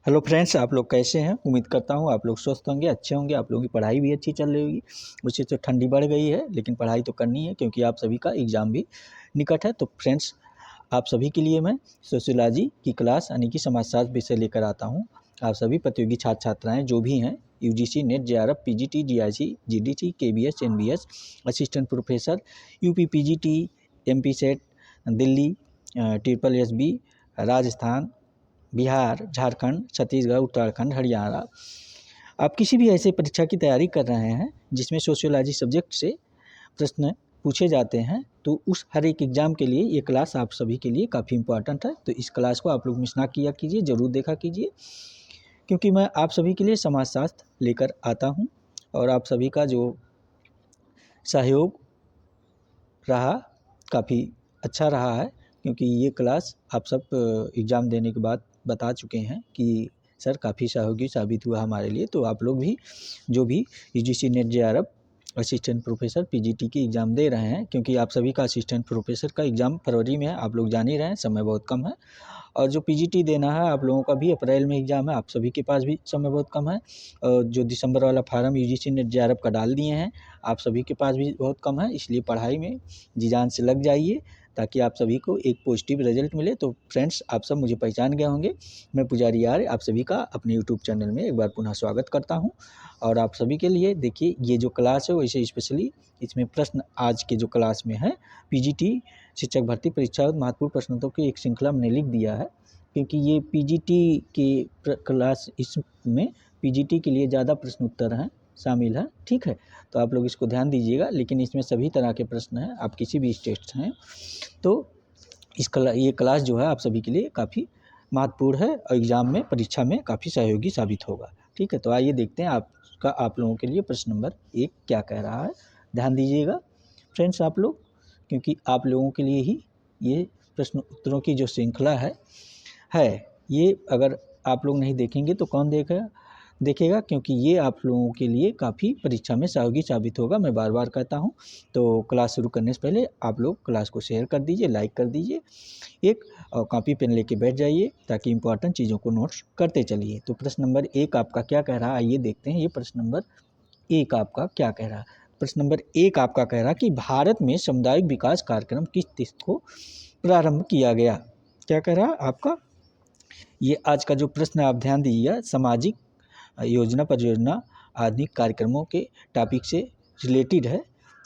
Hello friends, आप लोग कैसे हैं? उम्मीद करता हूँ आप लोग स्वस्थ होंगे, अच्छे होंगे। आप लोगों की पढ़ाई भी अच्छी चल रही होगी। वैसे तो ठंडी बढ़ गई है, लेकिन पढ़ाई तो करनी है क्योंकि आप सभी का एग्ज़ाम भी निकट है। तो फ्रेंड्स, आप सभी के लिए मैं सोशियोलॉजी की क्लास यानी कि समाजशास्त्र विषय लेकर आता हूँ। आप सभी प्रतियोगी छात्र छात्राएँ जो भी हैं, UGC, net, JRF, PGT, GIC, GDC, KBS, NBS, assistant professor, UP PGT, MP set, Delhi, triple SB, Rajasthan, Bihar, Jharkhand, Chhattisgarh, Uttarakhand, Haryana. आप किसी भी ऐसे परीक्षा की तैयारी कर रहे हैं जिसमें सोशियोलॉजी सब्जेक्ट से प्रश्न पूछे जाते हैं, तो उस हर एक एग्ज़ाम के लिए ये क्लास आप सभी के लिए काफ़ी इम्पोर्टेंट है। तो इस क्लास को आप लोग मिस ना किया कीजिए, ज़रूर देखा कीजिए, क्योंकि मैं आप सभी के लिए समाजशास्त्र लेकर आता हूँ और आप सभी का जो सहयोग रहा काफ़ी अच्छा रहा है, क्योंकि ये क्लास आप सब एग्ज़ाम देने के बाद बता चुके हैं कि सर काफ़ी सहयोगी साबित हुआ हमारे लिए। तो आप लोग भी जो भी UGC, net, JRF, assistant professor, PGT की एग्ज़ाम दे रहे हैं, क्योंकि आप सभी का असिस्टेंट प्रोफेसर का एग्ज़ाम फरवरी में है, आप लोग जान ही रहे हैं, समय बहुत कम है। और जो पीजीटी देना है आप लोगों का भी अप्रैल में एग्ज़ाम है, आप सभी के पास भी समय बहुत कम है। और जो दिसंबर वाला फार्म यूजीसी, नेट, जेआरएफ का डाल दिए हैं, आप सभी के पास भी बहुत कम है। इसलिए पढ़ाई में जी जान से लग जाइए ताकि आप सभी को एक पॉजिटिव रिजल्ट मिले। तो फ्रेंड्स, आप सब मुझे पहचान गए होंगे, मैं पुजारी आर्य आप सभी का अपने यूट्यूब चैनल में एक बार पुनः स्वागत करता हूं। और आप सभी के लिए देखिए, ये जो क्लास है वैसे स्पेशली इसमें प्रश्न आज के जो क्लास में है, पीजीटी शिक्षक भर्ती परीक्षा महत्वपूर्ण प्रश्नों की एक श्रृंखला हमने लिख दिया है, क्योंकि ये पीजीटी की क्लास, इसमें पीजीटी के लिए ज़्यादा प्रश्न उत्तर हैं शामिल है। ठीक है, तो आप लोग इसको ध्यान दीजिएगा, लेकिन इसमें सभी तरह के प्रश्न हैं, आप किसी भी स्टेट से हैं। तो ये क्लास जो है आप सभी के लिए काफ़ी महत्वपूर्ण है और एग्ज़ाम में, परीक्षा में काफ़ी सहयोगी साबित होगा। ठीक है, तो आइए देखते हैं आप लोगों के लिए प्रश्न नंबर 1 क्या कह रहा है। ध्यान दीजिएगा फ्रेंड्स आप लोग, क्योंकि आप लोगों के लिए ही ये प्रश्न उत्तरों की जो श्रृंखला है ये अगर आप लोग नहीं देखेंगे तो कौन देखेगा, क्योंकि ये आप लोगों के लिए काफ़ी परीक्षा में सहयोगी साबित होगा, मैं बार बार कहता हूँ। तो क्लास शुरू करने से पहले आप लोग क्लास को शेयर कर दीजिए, लाइक कर दीजिए एक, और कॉपी पेन लेके बैठ जाइए ताकि इंपॉर्टेंट चीज़ों को नोट्स करते चलिए। तो प्रश्न नंबर 1 आपका क्या कह रहा है, आइए देखते हैं ये प्रश्न नंबर 1 आपका क्या कह रहा है। प्रश्न नंबर 1 आपका कह रहा है कि भारत में सामुदायिक विकास कार्यक्रम किस तिथि को प्रारंभ किया गया। क्या कह रहा है आपका, ये आज का जो प्रश्न आप ध्यान दीजिएगा, सामाजिक योजना परियोजना आधुनिक कार्यक्रमों के टॉपिक से रिलेटेड है।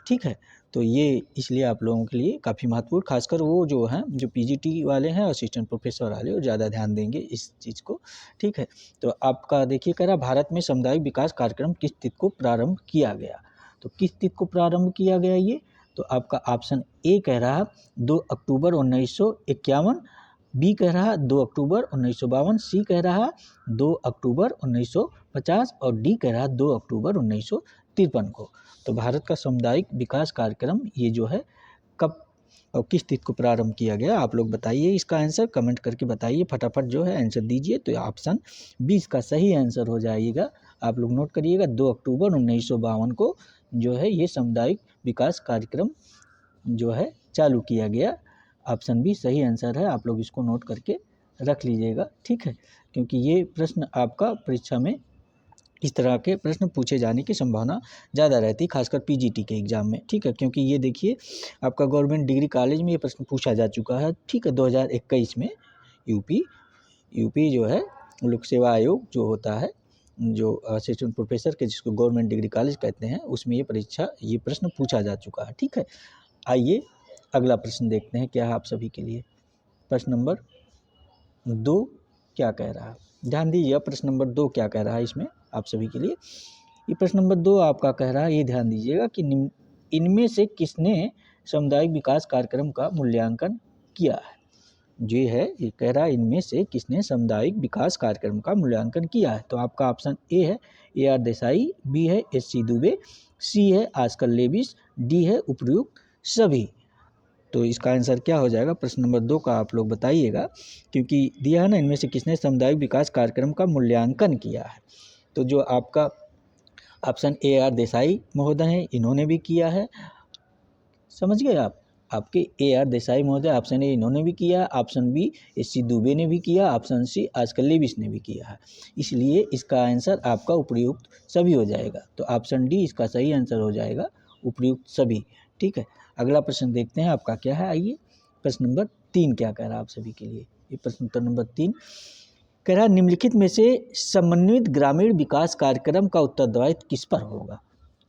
ठीक है, तो ये इसलिए आप लोगों के लिए काफ़ी महत्वपूर्ण, खासकर वो जो हैं जो पीजीटी वाले हैं, असिस्टेंट प्रोफेसर वाले, वो ज़्यादा ध्यान देंगे इस चीज़ को। ठीक है, तो आपका देखिए कह रहा भारत में सामुदायिक विकास कार्यक्रम किस तिथि को प्रारंभ किया गया। तो किस तिथि को प्रारंभ किया गया ये, तो आपका ऑप्शन ए कह रहा 2 अक्टूबर 1951, बी कह रहा 2 अक्टूबर 1952, सी कह रहा 2 अक्टूबर 1950 और डी कह रहा 2 अक्टूबर 1953 को। तो भारत का सामुदायिक विकास कार्यक्रम ये जो है कब और किस तिथि को प्रारंभ किया गया, आप लोग बताइए इसका आंसर, कमेंट करके बताइए, फटाफट जो है आंसर दीजिए। तो ऑप्शन 20 का सही आंसर हो जाएगा। आप लोग नोट करिएगा, 2 अक्टूबर 1952 को जो है ये सामुदायिक विकास कार्यक्रम जो है चालू किया गया। ऑप्शन बी सही आंसर है, आप लोग इसको नोट करके रख लीजिएगा। ठीक है, क्योंकि ये प्रश्न आपका परीक्षा में इस तरह के प्रश्न पूछे जाने की संभावना ज़्यादा रहती है, खासकर पीजीटी के एग्ज़ाम में। ठीक है, क्योंकि ये देखिए आपका गवर्नमेंट डिग्री कॉलेज में ये प्रश्न पूछा जा चुका है। ठीक है, 2021 में यूपी जो है लोक सेवा आयोग जो होता है, जो असिस्टेंट प्रोफेसर के जिसको गवर्नमेंट डिग्री कॉलेज कहते हैं, उसमें ये प्रश्न पूछा जा चुका है। ठीक है, आइए अगला प्रश्न देखते हैं क्या है आप सभी के लिए। प्रश्न नंबर 2 क्या कह रहा है, ध्यान दीजिए प्रश्न नंबर 2 क्या कह रहा है इसमें आप सभी के लिए। ये प्रश्न नंबर 2 आपका कह रहा है, ये ध्यान दीजिएगा कि इनमें से किसने सामुदायिक विकास कार्यक्रम का मूल्यांकन किया है। जो ये कह रहा है इनमें से किसने सामुदायिक विकास कार्यक्रम का मूल्यांकन किया है। तो आपका ऑप्शन ए है AR देसाई, बी है SC दुबे, सी है आजकल लेविस, डी है उपयुक्त सभी। तो इसका आंसर क्या हो जाएगा, प्रश्न नंबर 2 का आप लोग बताइएगा, क्योंकि दिया है ना इनमें से किसने सामुदायिक विकास कार्यक्रम का मूल्यांकन किया है। तो जो आपका ऑप्शन AR देसाई महोदय है, इन्होंने भी किया है, समझ गए आप। आपके AR देसाई महोदय, ऑप्शन ए इन्होंने भी किया, ऑप्शन बी SC दुबे ने भी किया, ऑप्शन सी आजकल लेविस ने भी किया है। इसलिए इसका आंसर आपका उपयुक्त सभी हो जाएगा। तो ऑप्शन डी इसका सही आंसर हो जाएगा, उपयुक्त सभी। ठीक है, अगला प्रश्न देखते हैं आपका क्या है। आइए, प्रश्न नंबर 3 क्या कह रहा है आप सभी के लिए। ये प्रश्न उत्तर नंबर 3 कह रहा है, निम्नलिखित में से समन्वित ग्रामीण विकास कार्यक्रम का उत्तरदायित्व किस पर होगा।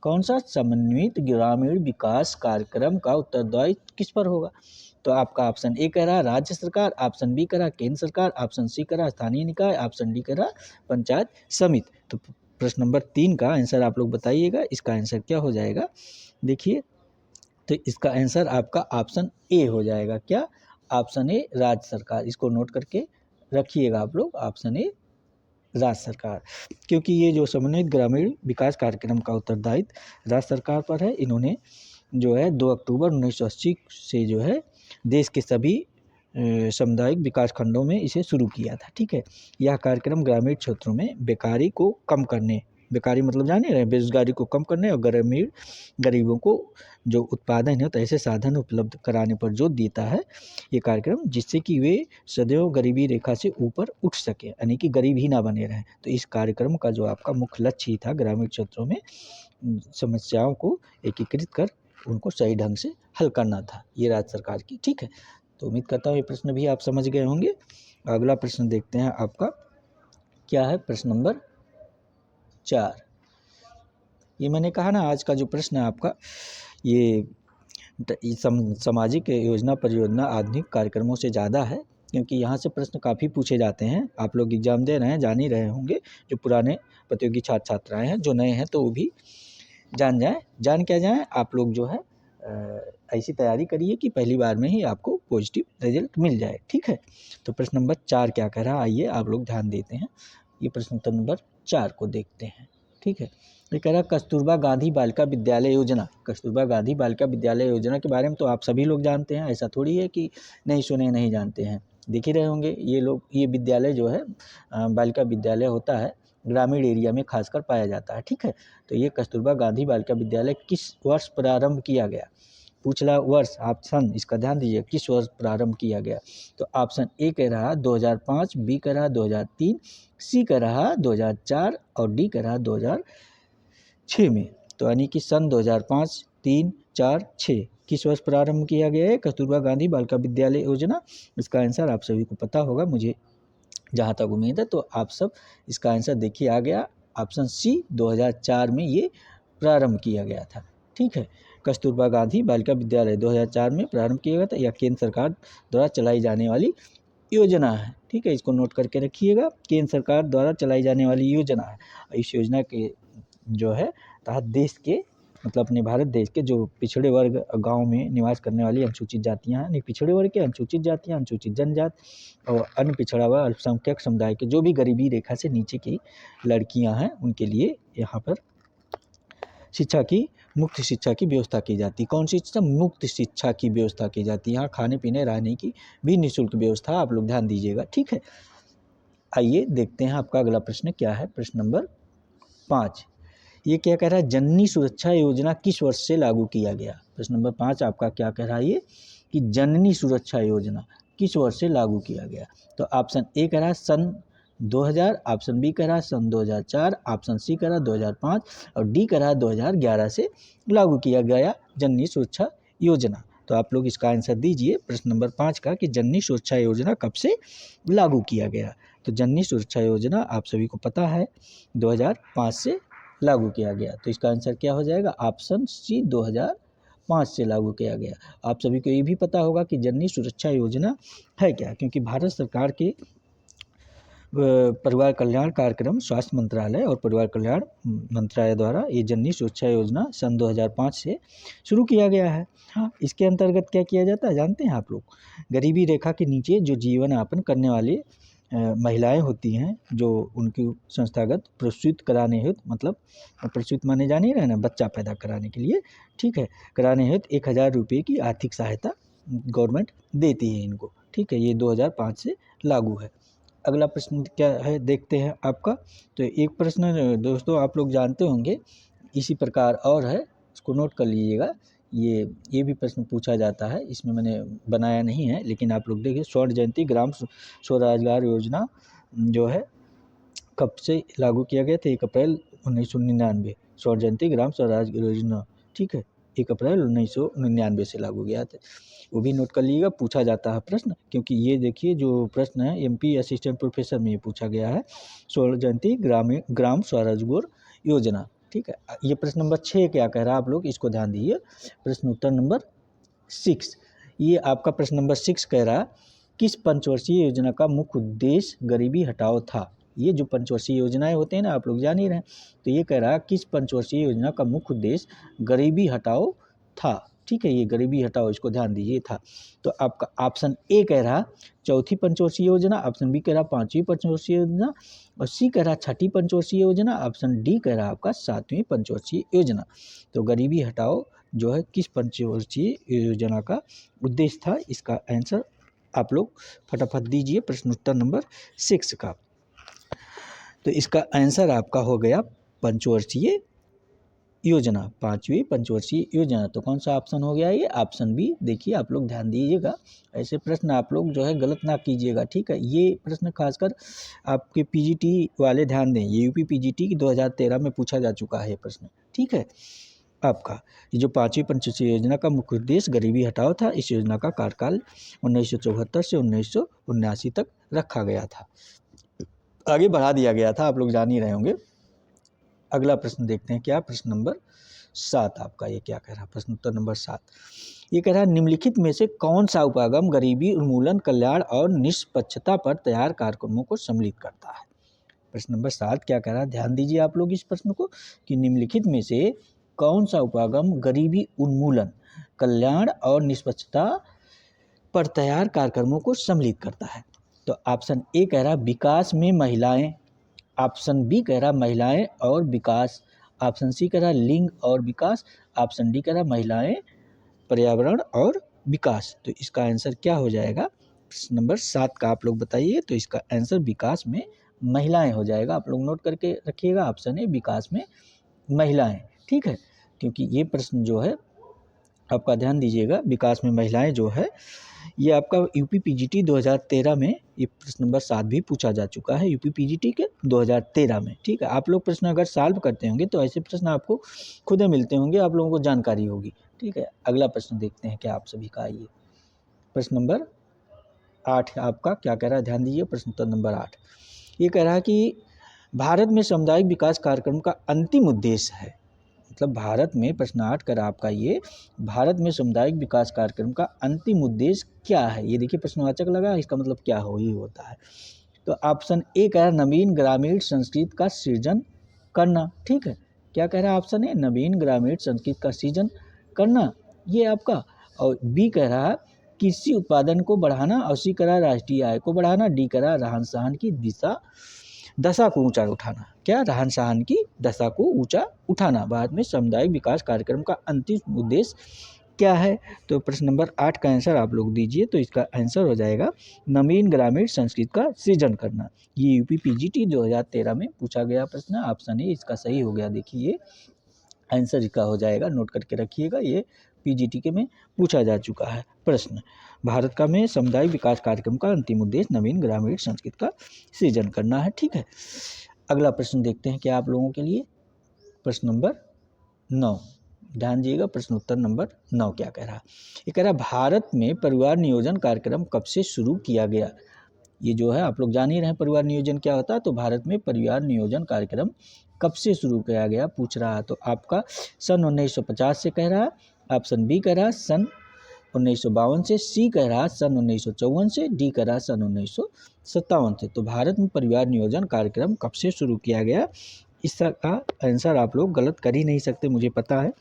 कौन सा समन्वित ग्रामीण विकास कार्यक्रम का उत्तरदायित्व किस पर होगा। तो आपका ऑप्शन ए कह रहा है राज्य सरकार, ऑप्शन बी कह रहा है केंद्र सरकार, ऑप्शन सी कह रहा है स्थानीय निकाय, ऑप्शन डी कह रहा है पंचायत समिति। तो प्रश्न नंबर 3 का आंसर आप लोग बताइएगा, इसका आंसर क्या हो जाएगा। देखिए, तो इसका आंसर आपका ऑप्शन ए हो जाएगा। क्या, ऑप्शन ए राज्य सरकार। इसको नोट करके रखिएगा आप लोग, ऑप्शन ए राज्य सरकार, क्योंकि ये जो समन्वित ग्रामीण विकास कार्यक्रम का उत्तरदायित्व राज्य सरकार पर है। इन्होंने जो है 2 अक्टूबर 1980 से जो है देश के सभी सामुदायिक विकास खंडों में इसे शुरू किया था। ठीक है, यह कार्यक्रम ग्रामीण क्षेत्रों में बेकारी को कम करने, बेकारी मतलब जाने रहे, बेरोजगारी को कम करने और ग्रामीण गरीबों को जो उत्पादन है तो ऐसे साधन उपलब्ध कराने पर जोर देता है ये कार्यक्रम, जिससे कि वे सदैव गरीबी रेखा से ऊपर उठ सके, यानी कि गरीब ही ना बने रहें। तो इस कार्यक्रम का जो आपका मुख्य लक्ष्य ही था ग्रामीण क्षेत्रों में समस्याओं को एकीकृत कर उनको सही ढंग से हल करना था, ये राज्य सरकार की। ठीक है, तो उम्मीद करता हूँ ये प्रश्न भी आप समझ गए होंगे। अगला प्रश्न देखते हैं आपका क्या है। प्रश्न नंबर 4, ये मैंने कहा ना आज का जो प्रश्न है आपका ये सामाजिक योजना परियोजना आधुनिक कार्यक्रमों से ज़्यादा है, क्योंकि यहाँ से प्रश्न काफ़ी पूछे जाते हैं। आप लोग एग्जाम दे रहे हैं, जान ही रहे होंगे, जो पुराने प्रतियोगी छात्र छात्राएँ हैं, जो नए हैं तो वो भी जान क्या जाएँ, आप लोग जो है ऐसी तैयारी करिए कि पहली बार में ही आपको पॉजिटिव रिजल्ट मिल जाए। ठीक है, तो प्रश्न नंबर 4 क्या कह रहा है, आइए आप लोग ध्यान देते हैं। ये प्रश्न उत्तर नंबर 4 को देखते हैं। ठीक है, ये कह रहा कस्तूरबा गांधी बालिका विद्यालय योजना। कस्तूरबा गांधी बालिका विद्यालय योजना के बारे में तो आप सभी लोग जानते हैं, ऐसा थोड़ी है कि नहीं सुने नहीं जानते हैं, देख ही रहे होंगे। ये विद्यालय जो है बालिका विद्यालय होता है, ग्रामीण एरिया में खासकर पाया जाता है। ठीक है, तो ये कस्तूरबा गांधी बालिका विद्यालय किस वर्ष प्रारंभ किया गया। पूछला वर्ष, ऑप्शन इसका ध्यान दीजिए, किस वर्ष प्रारंभ किया गया। तो ऑप्शन ए कह रहा 2005, बी कह रहा 2003, सी कह रहा 2004 और डी कह रहा 2006 में। तो यानी कि सन 2005, 3, 4, 6 किस वर्ष प्रारंभ किया गया है कस्तूरबा गांधी बालिका विद्यालय योजना। इसका आंसर आप सभी को पता होगा, मुझे जहाँ तक उम्मीद है। तो आप सब इसका आंसर देखिए आ गया, ऑप्शन सी 2004 में ये प्रारंभ किया गया था। ठीक है, कस्तूरबा गांधी बालिका विद्यालय 2004 में प्रारंभ किया गया था। यह केंद्र सरकार द्वारा चलाई जाने वाली योजना है। ठीक है, इसको नोट करके रखिएगा, केंद्र सरकार द्वारा चलाई जाने वाली योजना है। इस योजना के जो है तहत देश के मतलब अपने भारत देश के जो पिछड़े वर्ग गांव में निवास करने वाली अनुसूचित जातियां हैं, पिछड़े वर्ग के अनुसूचित जातियां, अनुसूचित जनजाति और अन्य पिछड़ा हुआ अल्पसंख्यक समुदाय के जो भी गरीबी रेखा से नीचे की लड़कियां हैं, उनके लिए यहाँ पर मुफ्त शिक्षा की व्यवस्था की जाती है। कौन सी शिक्षा? मुफ्त शिक्षा की व्यवस्था की जाती है। यहाँ खाने पीने रहने की भी निःशुल्क व्यवस्था, आप लोग ध्यान दीजिएगा। ठीक है, आइए देखते हैं आपका अगला प्रश्न क्या है। प्रश्न नंबर 5, ये क्या कह रहा है, जननी सुरक्षा योजना किस वर्ष से लागू किया गया। प्रश्न नंबर 5 आपका क्या कह रहा है ये कि जननी सुरक्षा योजना किस वर्ष से लागू किया गया। तो ऑप्शन ए कह रहा है सन 2000, ऑप्शन बी कह रहा है सन 2004, ऑप्शन सी कह रहा है 2005 और डी कह रहा है 2011 से लागू किया गया जननी सुरक्षा योजना। तो आप लोग इसका आंसर दीजिए प्रश्न नंबर 5 का कि जननी सुरक्षा योजना कब से लागू किया गया। तो जननी सुरक्षा योजना आप सभी को पता है 2005 से लागू किया गया। तो इसका आंसर क्या हो जाएगा, ऑप्शन सी 2005 से लागू किया गया। आप सभी को ये भी पता होगा कि जननी सुरक्षा योजना है क्या, क्योंकि भारत सरकार के परिवार कल्याण कार्यक्रम स्वास्थ्य मंत्रालय और परिवार कल्याण मंत्रालय द्वारा ये जननी सुरक्षा योजना सन 2005 से शुरू किया गया है। हाँ, इसके अंतर्गत क्या किया जाता है जानते हैं आप लोग, गरीबी रेखा के नीचे जो जीवन यापन करने वाले महिलाएं होती हैं, जो उनकी संस्थागत प्रसूत कराने हेतु, मतलब प्रसूत माने जाने रहे ना, बच्चा पैदा कराने के लिए, ठीक है, कराने हेतु 1000 रुपये की आर्थिक सहायता गवर्नमेंट देती है इनको। ठीक है, ये 2005 से लागू है। अगला प्रश्न क्या है देखते हैं आपका। तो एक प्रश्न दोस्तों आप लोग जानते होंगे इसी प्रकार और है, इसको नोट कर लीजिएगा ये भी प्रश्न पूछा जाता है, इसमें मैंने बनाया नहीं है, लेकिन आप लोग देखिए स्वर्ण जयंती ग्राम स्वरोजगार योजना जो है कब से लागू किया गया था? 1 अप्रैल 1999 स्वर्ण जयंती ग्राम स्वराज योजना, ठीक है, 1 अप्रैल 1999 से लागू किया था। वो भी नोट कर लीजिएगा, पूछा जाता है प्रश्न, क्योंकि ये देखिए जो प्रश्न है एमपी असिस्टेंट प्रोफेसर में ये पूछा गया है, स्वर्ण जयंती ग्राम स्वरोजगार योजना, ठीक है। ये प्रश्न नंबर 6 क्या कह रहा है, आप लोग इसको ध्यान दीजिए। प्रश्न उत्तर नंबर 6, ये आपका प्रश्न नंबर 6 कह रहा है किस पंचवर्षीय योजना का मुख्य उद्देश्य गरीबी हटाओ था। ये जो पंचवर्षीय योजनाएं होते हैं ना, आप लोग जान ही रहे हैं, तो ये कह रहा है किस पंचवर्षीय योजना का मुख्य उद्देश्य गरीबी हटाओ था, ठीक है। ये गरीबी हटाओ, इसको ध्यान दीजिए था। तो आपका ऑप्शन ए कह रहा चौथी पंचवर्षीय योजना, ऑप्शन बी कह रहा 5वीं पंचवर्षीय योजना, और सी कह रहा 6ठी पंचवर्षीय योजना, ऑप्शन डी कह रहा आपका 7वीं पंचवर्षीय योजना। तो गरीबी हटाओ जो है किस पंचवर्षीय योजना का उद्देश्य था, इसका आंसर आप लोग फटाफट दीजिए प्रश्न उत्तर नंबर 6 का। तो इसका आंसर आपका हो गया पंचवर्षीय योजना, 5वीं पंचवर्षीय योजना। तो कौन सा ऑप्शन हो गया ये? Option B. देखिए आप लोग ध्यान दीजिएगा, ऐसे प्रश्न आप लोग जो है गलत ना कीजिएगा, ठीक है। ये प्रश्न खासकर आपके पीजीटी वाले ध्यान दें, ये यूपी पीजीटी की 2013 में पूछा जा चुका है ये प्रश्न, ठीक है। आपका ये जो 5वीं पंचवर्षीय योजना का मुख्य उद्देश्य गरीबी हटाओ था, इस योजना का कार्यकाल 1974 से 1979 तक रखा गया था, आगे बढ़ा दिया गया था, आप लोग जान ही रहे होंगे। अगला प्रश्न देखते हैं क्या, प्रश्न नंबर 7 आपका ये क्या कह रहा है, प्रश्न उत्तर नंबर 7 ये कह रहा है निम्नलिखित में से कौन सा उपागम गरीबी उन्मूलन कल्याण और निष्पक्षता पर तैयार कार्यक्रमों को सम्मिलित करता है। प्रश्न नंबर 7 क्या कह रहा है, ध्यान दीजिए आप लोग इस प्रश्न को, कि निम्नलिखित में से कौन सा उपागम गरीबी उन्मूलन कल्याण और निष्पक्षता पर तैयार कार्यक्रमों को सम्मिलित करता है। तो ऑप्शन ए कह रहा विकास में महिलाएं, ऑप्शन बी कह रहा महिलाएं और विकास, ऑप्शन सी कह रहा लिंग और विकास, ऑप्शन डी कह रहा महिलाएं पर्यावरण और विकास। तो इसका आंसर क्या हो जाएगा प्रश्न नंबर 7 का, आप लोग बताइए। तो इसका आंसर विकास में महिलाएं हो जाएगा, आप लोग नोट करके रखिएगा, ऑप्शन है विकास में महिलाएं, ठीक है। क्योंकि ये प्रश्न जो है आपका ध्यान दीजिएगा, विकास में महिलाएं जो है ये आपका यूपी पीजीटी 2013 में ये प्रश्न नंबर 7 भी पूछा जा चुका है, यूपी पीजीटी के 2013 में, ठीक है। आप लोग प्रश्न अगर सॉल्व करते होंगे तो ऐसे प्रश्न आपको खुद मिलते होंगे, आप लोगों को जानकारी होगी, ठीक है। अगला प्रश्न देखते हैं क्या आप सभी का, आइए प्रश्न नंबर 8 आपका क्या कह रहा है, ध्यान दीजिए प्रश्न उत्तर नंबर 8 ये कह रहा है कि भारत में सामुदायिक विकास कार्यक्रम का अंतिम उद्देश्य है, मतलब भारत में, प्रश्न 8 कर आपका ये भारत में सामुदायिक विकास कार्यक्रम का अंतिम उद्देश्य क्या है। ये देखिए प्रश्नवाचक लगा, इसका मतलब क्या हो ही होता है। तो ऑप्शन ए कह रहा नवीन ग्रामीण संस्कृति का सृजन करना, ठीक है। क्या कह रहा है ऑप्शन ए, नवीन ग्रामीण संस्कृति का सृजन करना, ये आपका। और बी कह रहा है कृषि उत्पादन को बढ़ाना, और सी कह रहा राष्ट्रीय आय को बढ़ाना, डी कह रहा रहन सहन की दशा को ऊंचा उठाना। क्या? रहन सहन की दशा को ऊंचा उठाना। भारत में सामुदायिक विकास कार्यक्रम का अंतिम उद्देश्य क्या है? तो प्रश्न नंबर 8 का आंसर आप लोग दीजिए। तो इसका आंसर हो जाएगा नवीन ग्रामीण संस्कृति का सृजन करना। ये यूपी पीजीटी 2013 में पूछा गया प्रश्न, ऑप्शन ए इसका सही हो गया। देखिए ये आंसर इसका हो जाएगा, नोट करके रखिएगा, ये पीजीटी के में पूछा जा चुका है प्रश्न। भारत का में सामुदायिक विकास कार्यक्रम का अंतिम उद्देश्य नवीन ग्रामीण संस्कृति का सृजन करना है, ठीक है। अगला प्रश्न देखते हैं क्या आप लोगों के लिए, प्रश्न नंबर 9, ध्यान दीजिएगा, प्रश्न उत्तर नंबर 9 क्या कह रहा है। ये कह रहा भारत में परिवार नियोजन कार्यक्रम कब से शुरू किया गया। ये जो है आप लोग जान ही रहे हैं परिवार नियोजन क्या होता है। तो भारत में परिवार नियोजन कार्यक्रम कब से शुरू किया गया पूछ रहा है। तो आपका सन 1950 से कह रहा है, ऑप्शन बी कह रहा है सन 1952 से, सी कह रहा है सन 1954 से, डी कह रहा है सन 1957 से। तो भारत में परिवार नियोजन कार्यक्रम कब से शुरू किया गया, इसका आंसर आप लोग गलत कर ही नहीं सकते, मुझे पता है।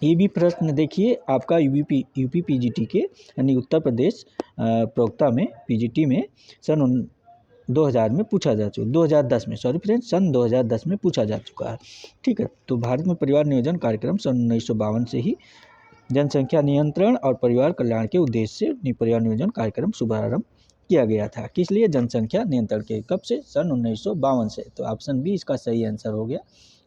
ये भी प्रश्न देखिए आपका यूपी पीजीटी के यानी उत्तर प्रदेश प्रवक्ता में पीजीटी में सन 2000 में पूछा जा चुका, 2010 में, सॉरी फ्रेंड्स, सन 2010 में पूछा जा चुका है, ठीक है। तो भारत में परिवार नियोजन कार्यक्रम सन 1952 से ही जनसंख्या नियंत्रण और परिवार कल्याण के उद्देश्य से परिवार नियोजन कार्यक्रम शुभारंभ किया गया था। किस लिए? जनसंख्या नियंत्रण के। कब से? सन 1952 से। तो ऑप्शन बी इसका सही आंसर हो गया,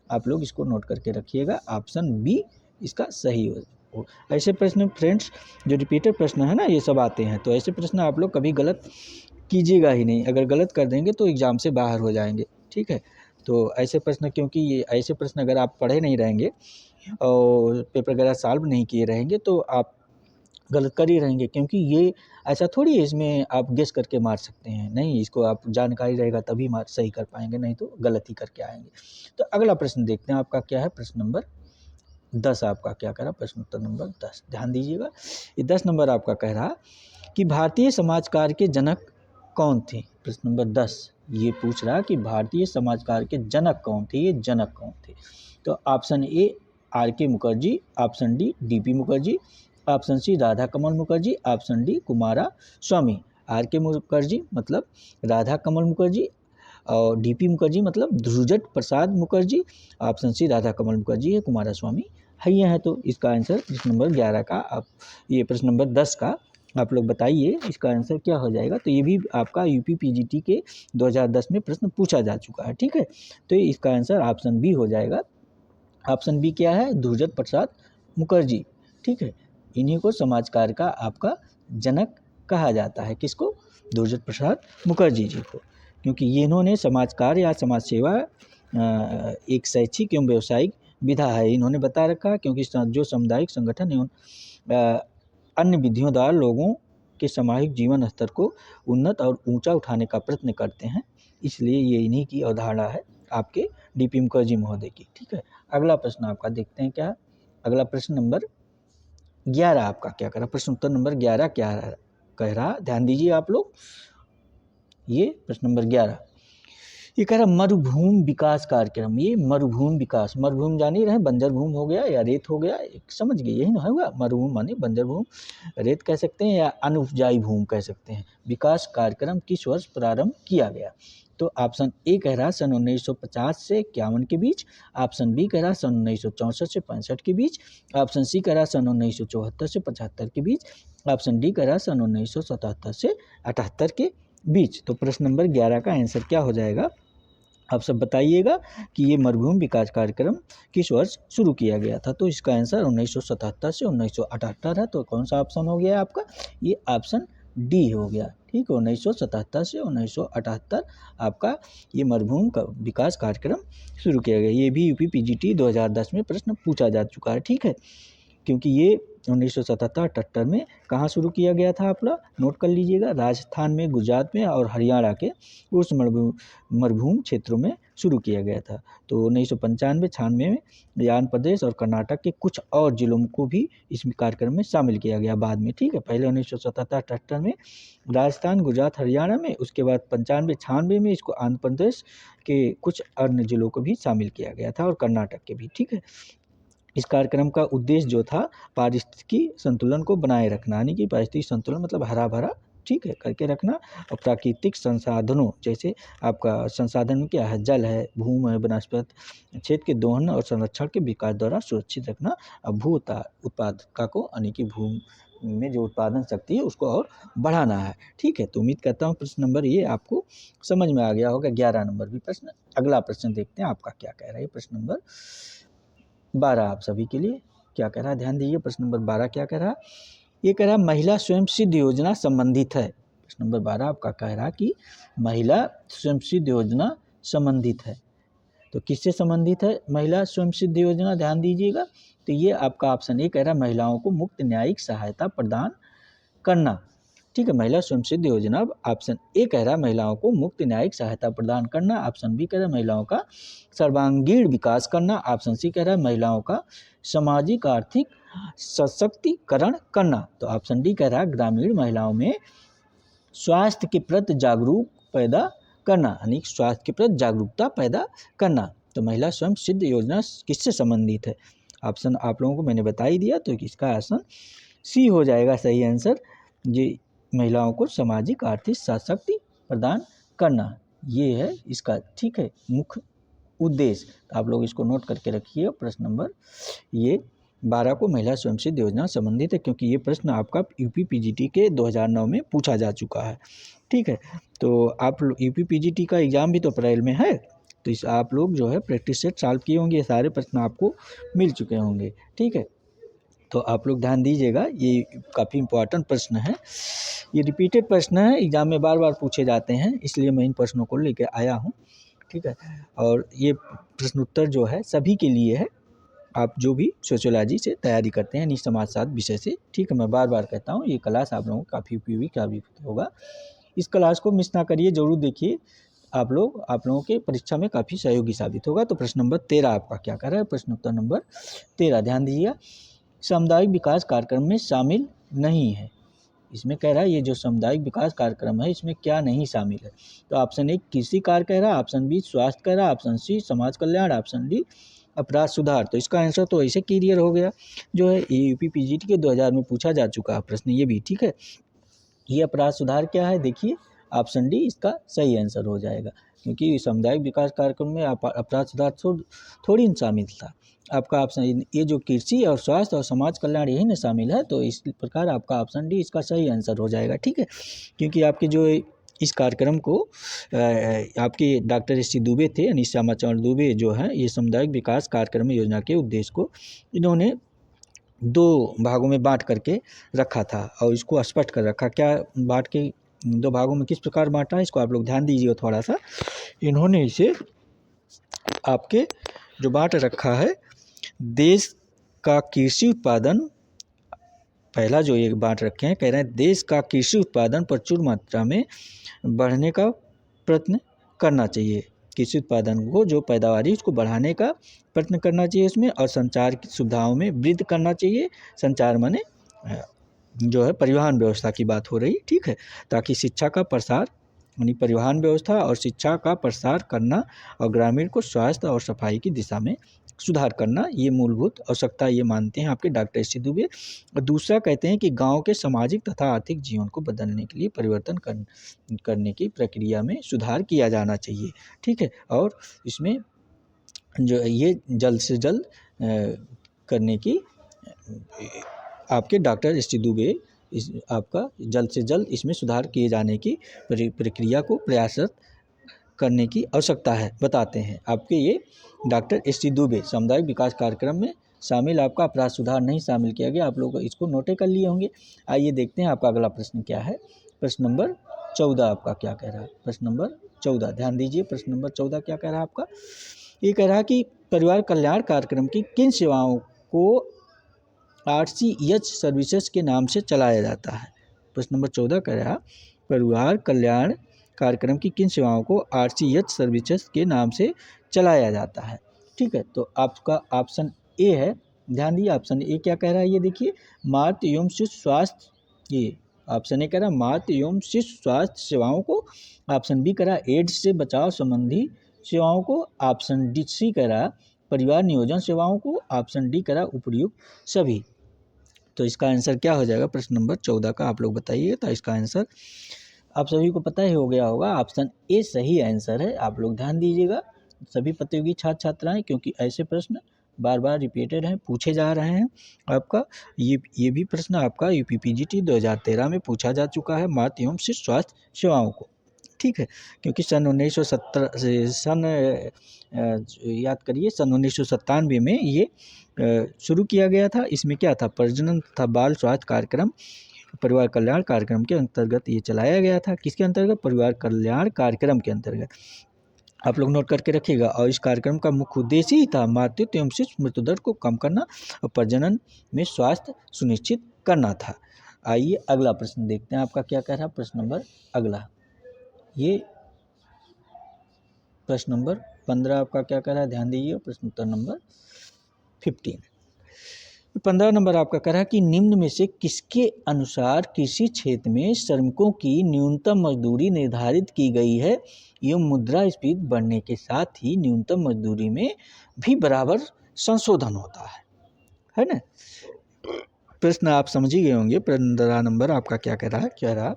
आप लोग इसको नोट करके रखिएगा, ऑप्शन बी इसका सही हो। ऐसे प्रश्न फ्रेंड्स जो रिपीटेड प्रश्न है ना, ये सब आते हैं, तो ऐसे प्रश्न आप लोग कभी गलत कीजिएगा ही नहीं। अगर गलत कर देंगे तो एग्ज़ाम से बाहर हो जाएंगे, ठीक है। तो ऐसे प्रश्न, क्योंकि ये ऐसे प्रश्न अगर आप पढ़े नहीं रहेंगे और पेपर वगैरह सॉल्व नहीं किए रहेंगे तो आप गलत कर ही रहेंगे, क्योंकि ये ऐसा थोड़ी है इसमें आप गेस करके मार सकते हैं, नहीं, इसको आप जानकारी रहेगा तभी मार सही कर पाएंगे, नहीं तो गलत ही करके आएंगे। तो अगला प्रश्न देखते हैं आपका क्या है, प्रश्न नंबर 10 आपका क्या कह रहा, प्रश्न उत्तर नंबर 10, ध्यान दीजिएगा। ये 10 नंबर आपका कह रहा कि भारतीय समाज कार्य के जनक कौन थे। प्रश्न नंबर 10 ये पूछ रहा कि भारतीय समाज कार्य के जनक कौन थे, ये जनक कौन थे। तो option A R K Mukherjee, option D DP Mukherjee, option C Radha Kamal Mukherjee, option D Kumara Swami. R K Mukherjee मतलब राधा कमल मुखर्जी और डीपी मुखर्जी मतलब ध्रुजट प्रसाद मुखर्जी, ऑप्शन सी राधा कमल मुखर्जी है, कुमारा स्वामी है ये है। तो इसका आंसर प्रश्न नंबर 11 का, आप ये प्रश्न नंबर 10 का आप लोग बताइए इसका आंसर क्या हो जाएगा। तो ये भी आपका यूपी पीजीटी के 2010 में प्रश्न पूछा जा चुका है, ठीक है। तो इसका आंसर ऑप्शन बी हो जाएगा। ऑप्शन बी क्या है, ध्रुजट प्रसाद मुखर्जी, ठीक है। इन्हीं को समाज कार्य का आपका जनक कहा जाता है, किसको, ध्रुजट प्रसाद मुखर्जी जी को, क्योंकि ये इन्होंने समाज कार्य या समाज सेवा एक शैक्षिक एवं व्यावसायिक विधा है, इन्होंने बता रखा है, क्योंकि जो सामुदायिक संगठन एवं अन्य विधियों द्वारा लोगों के सामाजिक जीवन स्तर को उन्नत और ऊंचा उठाने का प्रयत्न करते हैं, इसलिए ये इन्हीं की अवधारणा है आपके डीपी मुखर्जी महोदय की, ठीक है। अगला प्रश्न आपका देखते हैं क्या, अगला प्रश्न नंबर 11 आपका क्या कह रहा, प्रश्न उत्तर नंबर 11 क्या कह रहा, ध्यान दीजिए आप लोग। ये प्रश्न नंबर 11 ये कह रहा मरुभूमि विकास कार्यक्रम। ये मरुभूमि विकास, मरुभूमि जान ही रहे, बंजर भूमि हो गया या रेत हो गया, समझ गए, यही ना होगा। मरुभूमि माने बंजर भूमि, रेत कह सकते हैं या अनुपजाई भूमि कह सकते हैं। विकास कार्यक्रम किस वर्ष प्रारंभ किया गया। तो ऑप्शन ए कह रहा सन 1950 से 51 के बीच, ऑप्शन बी कह रहा सन 1964 से 65 के बीच, ऑप्शन सी कह रहा सन 1974 से 75 के बीच, ऑप्शन डी कह रहा सन 1977 से 78 के बीच। तो प्रश्न नंबर 11 का आंसर क्या हो जाएगा, आप सब बताइएगा कि ये मरुभूमि विकास कार्यक्रम किस वर्ष शुरू किया गया था। तो इसका आंसर 1977 से 1978 है। तो कौन सा ऑप्शन हो गया आपका, ये ऑप्शन डी हो गया, ठीक है। 1977 से 1978 आपका ये मरुभूमि का विकास कार्यक्रम शुरू किया गया। ये भी यूपी पीजीटी 2010 में प्रश्न पूछा जा चुका है, ठीक है, क्योंकि ये 1977-78 में कहाँ शुरू किया गया था, आप लोग नोट कर लीजिएगा, राजस्थान में, गुजरात में और हरियाणा के उस मरुभूमि क्षेत्रों में शुरू किया गया था। तो 1995-96 में आंध्र प्रदेश और कर्नाटक के कुछ और जिलों को भी इस कार्यक्रम में शामिल किया गया बाद में, ठीक है। पहले 1977-78 में राजस्थान, गुजरात, हरियाणा में, उसके बाद 95-96 में इसको आंध्र प्रदेश के कुछ अन्य जिलों को भी शामिल किया गया था और कर्नाटक के भी, ठीक है। इस कार्यक्रम का उद्देश्य जो था पारिस्थितिकी संतुलन को बनाए रखना, यानी कि पारिस्थितिक संतुलन मतलब हरा भरा, ठीक है, करके रखना, और प्राकृतिक संसाधनों जैसे आपका संसाधन क्या है, जल है, भूमि है, वनस्पति क्षेत्र के दोहन और संरक्षण के विकास द्वारा सुरक्षित रखना, और भू उत्पादकता को, यानी कि भूमि में जो उत्पादन शक्ति है उसको और बढ़ाना है, ठीक है। तो उम्मीद करता हूँ प्रश्न नंबर ये आपको समझ में आ गया होगा। 11 नंबर भी प्रश्न। अगला प्रश्न देखते हैं आपका क्या कह रहा है, प्रश्न नंबर 12 आप सभी के लिए क्या कह रहा है, ध्यान दीजिए। प्रश्न नंबर 12 क्या कह रहा है, ये कह रहा है महिला स्वयं सिद्ध योजना संबंधित है। प्रश्न नंबर 12 आपका कह रहा है कि महिला स्वयं सिद्ध योजना संबंधित है। तो किससे संबंधित है महिला स्वयं सिद्ध योजना, ध्यान दीजिएगा। तो ये आपका ऑप्शन ए कह रहा है महिलाओं को मुफ्त न्यायिक सहायता प्रदान करना, ठीक है। महिला स्वयं सिद्ध योजना, ऑप्शन ए कह रहा है महिलाओं को मुफ्त न्यायिक सहायता प्रदान करना, ऑप्शन बी कह रहा है महिलाओं का सर्वांगीण विकास करना, ऑप्शन सी कह रहा है महिलाओं का सामाजिक आर्थिक सशक्तिकरण करना। तो ऑप्शन डी कह रहा है ग्रामीण महिलाओं में स्वास्थ्य के प्रति जागरूक पैदा करना, यानी स्वास्थ्य के प्रति जागरूकता पैदा करना। तो महिला स्वयं सिद्ध योजना किससे संबंधित है, ऑप्शन आप लोगों को मैंने बता ही दिया, तो इसका ऑप्शन सी हो जाएगा सही आंसर। जी, महिलाओं को सामाजिक आर्थिक शक्ति प्रदान करना, ये है इसका, ठीक है, मुख्य उद्देश्य। तो आप लोग इसको नोट करके रखिए। प्रश्न नंबर ये 12 को महिला स्वयं सिद्ध योजना संबंधित है, क्योंकि ये प्रश्न आपका यूपी पीजीटी के 2009 में पूछा जा चुका है, ठीक है। तो आप यूपी पीजीटी का एग्ज़ाम भी तो अप्रैल में है, तो इस आप लोग जो है प्रैक्टिस सेट सॉल्व किए होंगे, ये सारे प्रश्न आपको मिल चुके होंगे, ठीक है। तो आप लोग ध्यान दीजिएगा, ये काफ़ी इम्पोर्टेंट प्रश्न है, ये रिपीटेड प्रश्न है, एग्जाम में बार बार पूछे जाते हैं, इसलिए मैं इन प्रश्नों को लेकर आया हूँ। ठीक है, और ये प्रश्न उत्तर जो है सभी के लिए है, आप जो भी सोशियोलॉजी से तैयारी करते हैं, यानी समाजशास्त्र विषय से। ठीक है, मैं बार बार कहता हूँ, ये क्लास आप लोगों को काफ़ी उपयोगी साबित होगा। इस क्लास को मिस ना करिए, जरूर देखिए, आप लोगों के परीक्षा में काफ़ी सहयोगी साबित होगा। तो प्रश्न नंबर 13 आपका क्या कर रहा है, प्रश्न उत्तर नंबर 13 ध्यान दीजिएगा, सामुदायिक विकास कार्यक्रम में शामिल नहीं है। इसमें कह रहा है ये जो सामुदायिक विकास कार्यक्रम है इसमें क्या नहीं शामिल है। तो ऑप्शन ए कृषि कार्य कह रहा है, ऑप्शन बी स्वास्थ्य कह रहा है, ऑप्शन सी समाज कल्याण, ऑप्शन डी अपराध सुधार। तो इसका आंसर तो ऐसे क्लियर हो गया, जो है ये यूपी पीजीटी के 2000 में पूछा जा चुका है प्रश्न, ये भी ठीक है। ये अपराध सुधार क्या है, देखिए ऑप्शन डी इसका सही आंसर हो जाएगा, क्योंकि सामुदायिक विकास कार्यक्रम में अपराध सुधार थोड़ी न शामिल था। आपका ऑप्शन ये जो कृषि और स्वास्थ्य और समाज कल्याण यही ना शामिल है, तो इस प्रकार आपका ऑप्शन डी इसका सही आंसर हो जाएगा। ठीक है, क्योंकि आपके जो इस कार्यक्रम को आपके डॉक्टर एस सी दुबे थे, यानी श्यामा चरण दुबे जो है, ये सामुदायिक विकास कार्यक्रम योजना के उद्देश्य को इन्होंने 2 भागों में बांट करके रखा था, और इसको स्पष्ट कर रखा। क्या बांट के 2 भागों में किस प्रकार बांटा है, इसको आप लोग ध्यान दीजिए थोड़ा सा। इन्होंने इसे आपके जो बांट रखा है, देश का कृषि उत्पादन, पहला जो ये बांट रखे हैं, कह रहे हैं देश का कृषि उत्पादन प्रचुर मात्रा में बढ़ने का प्रयत्न करना चाहिए। कृषि उत्पादन को जो पैदावारी उसको बढ़ाने का प्रयत्न करना चाहिए इसमें, और संचार की सुविधाओं में वृद्धि करना चाहिए। संचार माने जो है परिवहन व्यवस्था की बात हो रही, ठीक है, ताकि शिक्षा का प्रसार, यानी परिवहन व्यवस्था और शिक्षा का प्रसार करना, और ग्रामीण को स्वास्थ्य और सफाई की दिशा में सुधार करना, ये मूलभूत आवश्यकता ये मानते हैं आपके डॉक्टर एस सी दुबे। और दूसरा कहते हैं कि गांव के सामाजिक तथा आर्थिक जीवन को बदलने के लिए परिवर्तन करने की प्रक्रिया में सुधार किया जाना चाहिए। ठीक है, और इसमें जो ये जल्द से जल्द करने की आपके डॉक्टर एस सी दुबे आपका जल्द से जल्द इसमें सुधार किए जाने की प्रक्रिया को प्रयासरत करने की आवश्यकता है, बताते हैं आपके ये डॉक्टर एस सी दुबे। सामुदायिक विकास कार्यक्रम में शामिल आपका अपराध सुधार नहीं शामिल किया गया, आप लोग इसको नोटे कर लिए होंगे। आइए देखते हैं आपका अगला प्रश्न क्या है, प्रश्न नंबर 14 आपका क्या कह रहा है, प्रश्न नंबर 14 ध्यान दीजिए, प्रश्न नंबर 14 क्या कह रहा है आपका, ये कह रहा है कि परिवार कल्याण कार्यक्रम की किन सेवाओं को RCH सर्विसेज के नाम से चलाया जाता है। प्रश्न नंबर 14 कह रहा है परिवार कल्याण कार्यक्रम की किन सेवाओं को RCH सर्विसेज के नाम से चलाया जाता है। ठीक है, तो आपका ऑप्शन ए है, ध्यान दिए ऑप्शन ए क्या कह रहा है, ये देखिए मातृ एवं शिशु स्वास्थ्य, ये ऑप्शन ए कह रहा है मातृ एवं शिशु स्वास्थ्य सेवाओं को, ऑप्शन बी कह रहा है एड्स से बचाव संबंधी सेवाओं को, ऑप्शन डी सी कह रहा परिवार नियोजन सेवाओं को, ऑप्शन डी कह रहा उपयुक्त सभी। तो इसका आंसर क्या हो जाएगा प्रश्न नंबर 14 का, आप लोग बताइए। तो इसका आंसर आप सभी को पता ही हो गया होगा, ऑप्शन ए सही आंसर है। आप लोग ध्यान दीजिएगा सभी प्रतियोगी छात्र छात्राएं, क्योंकि ऐसे प्रश्न बार बार रिपीटेड हैं, पूछे जा रहे हैं। आपका ये भी प्रश्न आपका यूपी पीजीटी 2013 में पूछा जा चुका है, मातृ एवं शिशु स्वास्थ्य सेवाओं को। ठीक है, क्योंकि सन 1970 याद करिए सन 1997 में ये शुरू किया गया था। इसमें क्या था, प्रजनन तथा बाल स्वास्थ्य कार्यक्रम परिवार कल्याण कार्यक्रम के अंतर्गत ये चलाया गया था। किसके अंतर्गत, परिवार कल्याण कार्यक्रम के अंतर्गत। आप लोग नोट करके रखिएगा। और इस कार्यक्रम का मुख्य उद्देश्य ही था मातृत्व एवं शिशु मृत्यु दर को कम करना और प्रजनन में स्वास्थ्य सुनिश्चित करना था। आइए अगला प्रश्न देखते हैं आपका क्या कह रहा है। प्रश्न नंबर अगला, ये प्रश्न नंबर 15 आपका क्या कह रहा है, ध्यान दीजिए। प्रश्न उत्तर नंबर 15, 15 नंबर आपका कह रहा है कि निम्न में से किसके अनुसार कृषि क्षेत्र में श्रमिकों की न्यूनतम मजदूरी निर्धारित की गई है एवं मुद्रास्फीति बढ़ने के साथ ही न्यूनतम मजदूरी में भी बराबर संशोधन होता है ना। प्रश्न आप समझ ही गए होंगे। 15 नंबर आपका क्या कह रहा है, कह रहा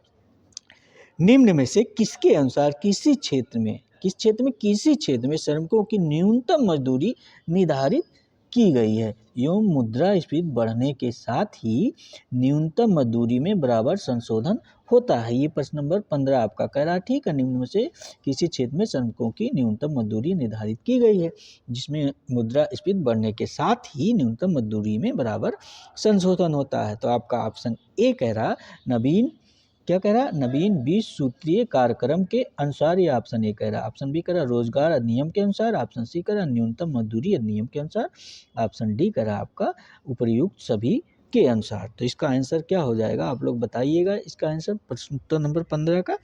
निम्न में से किसके अनुसार किसी क्षेत्र में, किस क्षेत्र में, किसी क्षेत्र में श्रमिकों की न्यूनतम मजदूरी निर्धारित की गई है एवं मुद्रास्फीति बढ़ने के साथ ही न्यूनतम मजदूरी में बराबर संशोधन होता है। ये प्रश्न नंबर 15 आपका कह रहा है। ठीक है, निम्न में से किसी क्षेत्र में श्रमिकों की न्यूनतम मजदूरी निर्धारित की गई है जिसमें मुद्रास्फीति बढ़ने के साथ ही न्यूनतम मजदूरी में बराबर संशोधन होता है। तो आपका ऑप्शन ए कह रहा नवीन, क्या कह रहा, नवीन 20 सूत्रीय कार्यक्रम के अनुसार। ये ऑप्शन ए कह रहा। ऑप्शन बी कह रहा रोजगार अधिनियम के अनुसार। ऑप्शन सी कह रहा न्यूनतम मजदूरी अधिनियम के अनुसार। ऑप्शन डी कह रहा आपका उपर्युक्त सभी के अनुसार। तो इसका आंसर क्या हो जाएगा, आप लोग बताइएगा इसका आंसर प्रश्न उत्तर नंबर 15 का।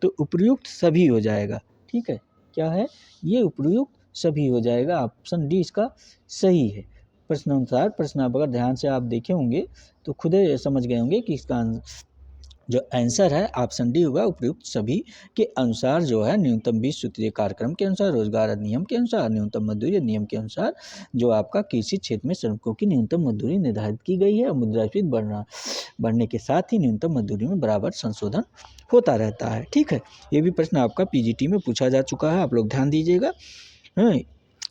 तो उपर्युक्त सभी हो जाएगा। ठीक है, क्या है ये, उपर्युक्त सभी हो जाएगा। ऑप्शन डी इसका सही है। प्रश्न अनुसार प्रश्न आप अगर ध्यान से आप देखे होंगे तो खुद समझ गए होंगे कि इसका जो आंसर है ऑप्शन डी होगा, उपयुक्त सभी के अनुसार जो है न्यूनतम 20 सूत्रीय कार्यक्रम के अनुसार, रोजगार अधिनियम के अनुसार, न्यूनतम मजदूरी अधिनियम के अनुसार जो आपका कृषि क्षेत्र में श्रमिकों की न्यूनतम मजदूरी निर्धारित की गई है और मुद्रास्फीति बढ़ने के साथ ही न्यूनतम मजदूरी में बराबर संशोधन होता रहता है। ठीक है, ये भी प्रश्न आपका पीजीटी में पूछा जा चुका है, आप लोग ध्यान दीजिएगा।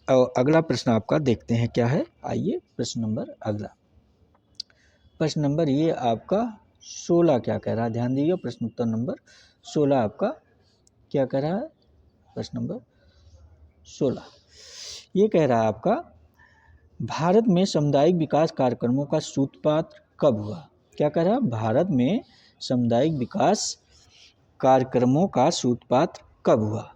और अगला प्रश्न आपका देखते हैं क्या है। आइए प्रश्न नंबर अगला, प्रश्न नंबर ये आपका 16 क्या कह रहा है, ध्यान दीजिए। प्रश्न उत्तर नंबर 16 आपका क्या कह रहा है, प्रश्न नंबर 16 ये कह रहा है आपका भारत में सामुदायिक विकास कार्यक्रमों का सूत्रपात कब हुआ। क्या कह रहा है, भारत में सामुदायिक विकास कार्यक्रमों का सूत्रपात कब हुआ।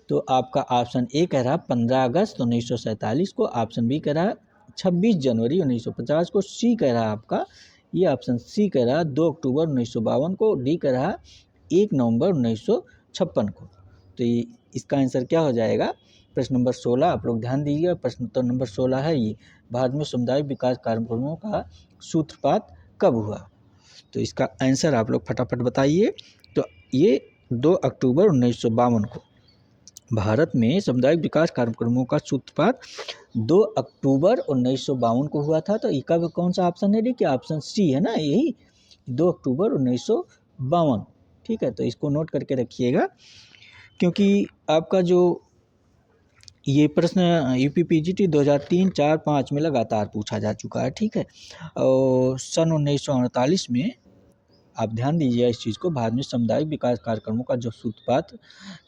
तो आपका ऑप्शन ए कह रहा है 15 अगस्त 1947 को। ऑप्शन बी कह रहा है 26 जनवरी 1950 को। सी कह रहा है आपका, ये ऑप्शन सी कह रहा है 2 अक्टूबर 1952 को। डी कह रहा है 1 नवंबर 1956 को। तो ये इसका आंसर क्या हो जाएगा, प्रश्न नंबर 16 आप लोग ध्यान दीजिएगा। प्रश्न उत्तर नंबर 16 है ये, भारत में सामुदायिक विकास कार्यक्रमों का सूत्रपात कब हुआ। तो इसका आंसर आप लोग फटाफट बताइए। तो ये 2 अक्टूबर 1952 को भारत में सामुदायिक विकास कार्यक्रमों का सूत्रपात 2 अक्टूबर 1952 को हुआ था। तो इसका कौन सा ऑप्शन है, देखिए ऑप्शन सी है ना, यही 2 अक्टूबर 1952। ठीक है, तो इसको नोट करके रखिएगा क्योंकि आपका जो ये प्रश्न यूपीपीजीटी 2003, 4, 5 में लगातार पूछा जा चुका है। ठीक है, और सन 1948 में आप ध्यान दीजिए इस चीज़ को, भारत में सामुदायिक विकास कार्यक्रमों का जो सूत्रपात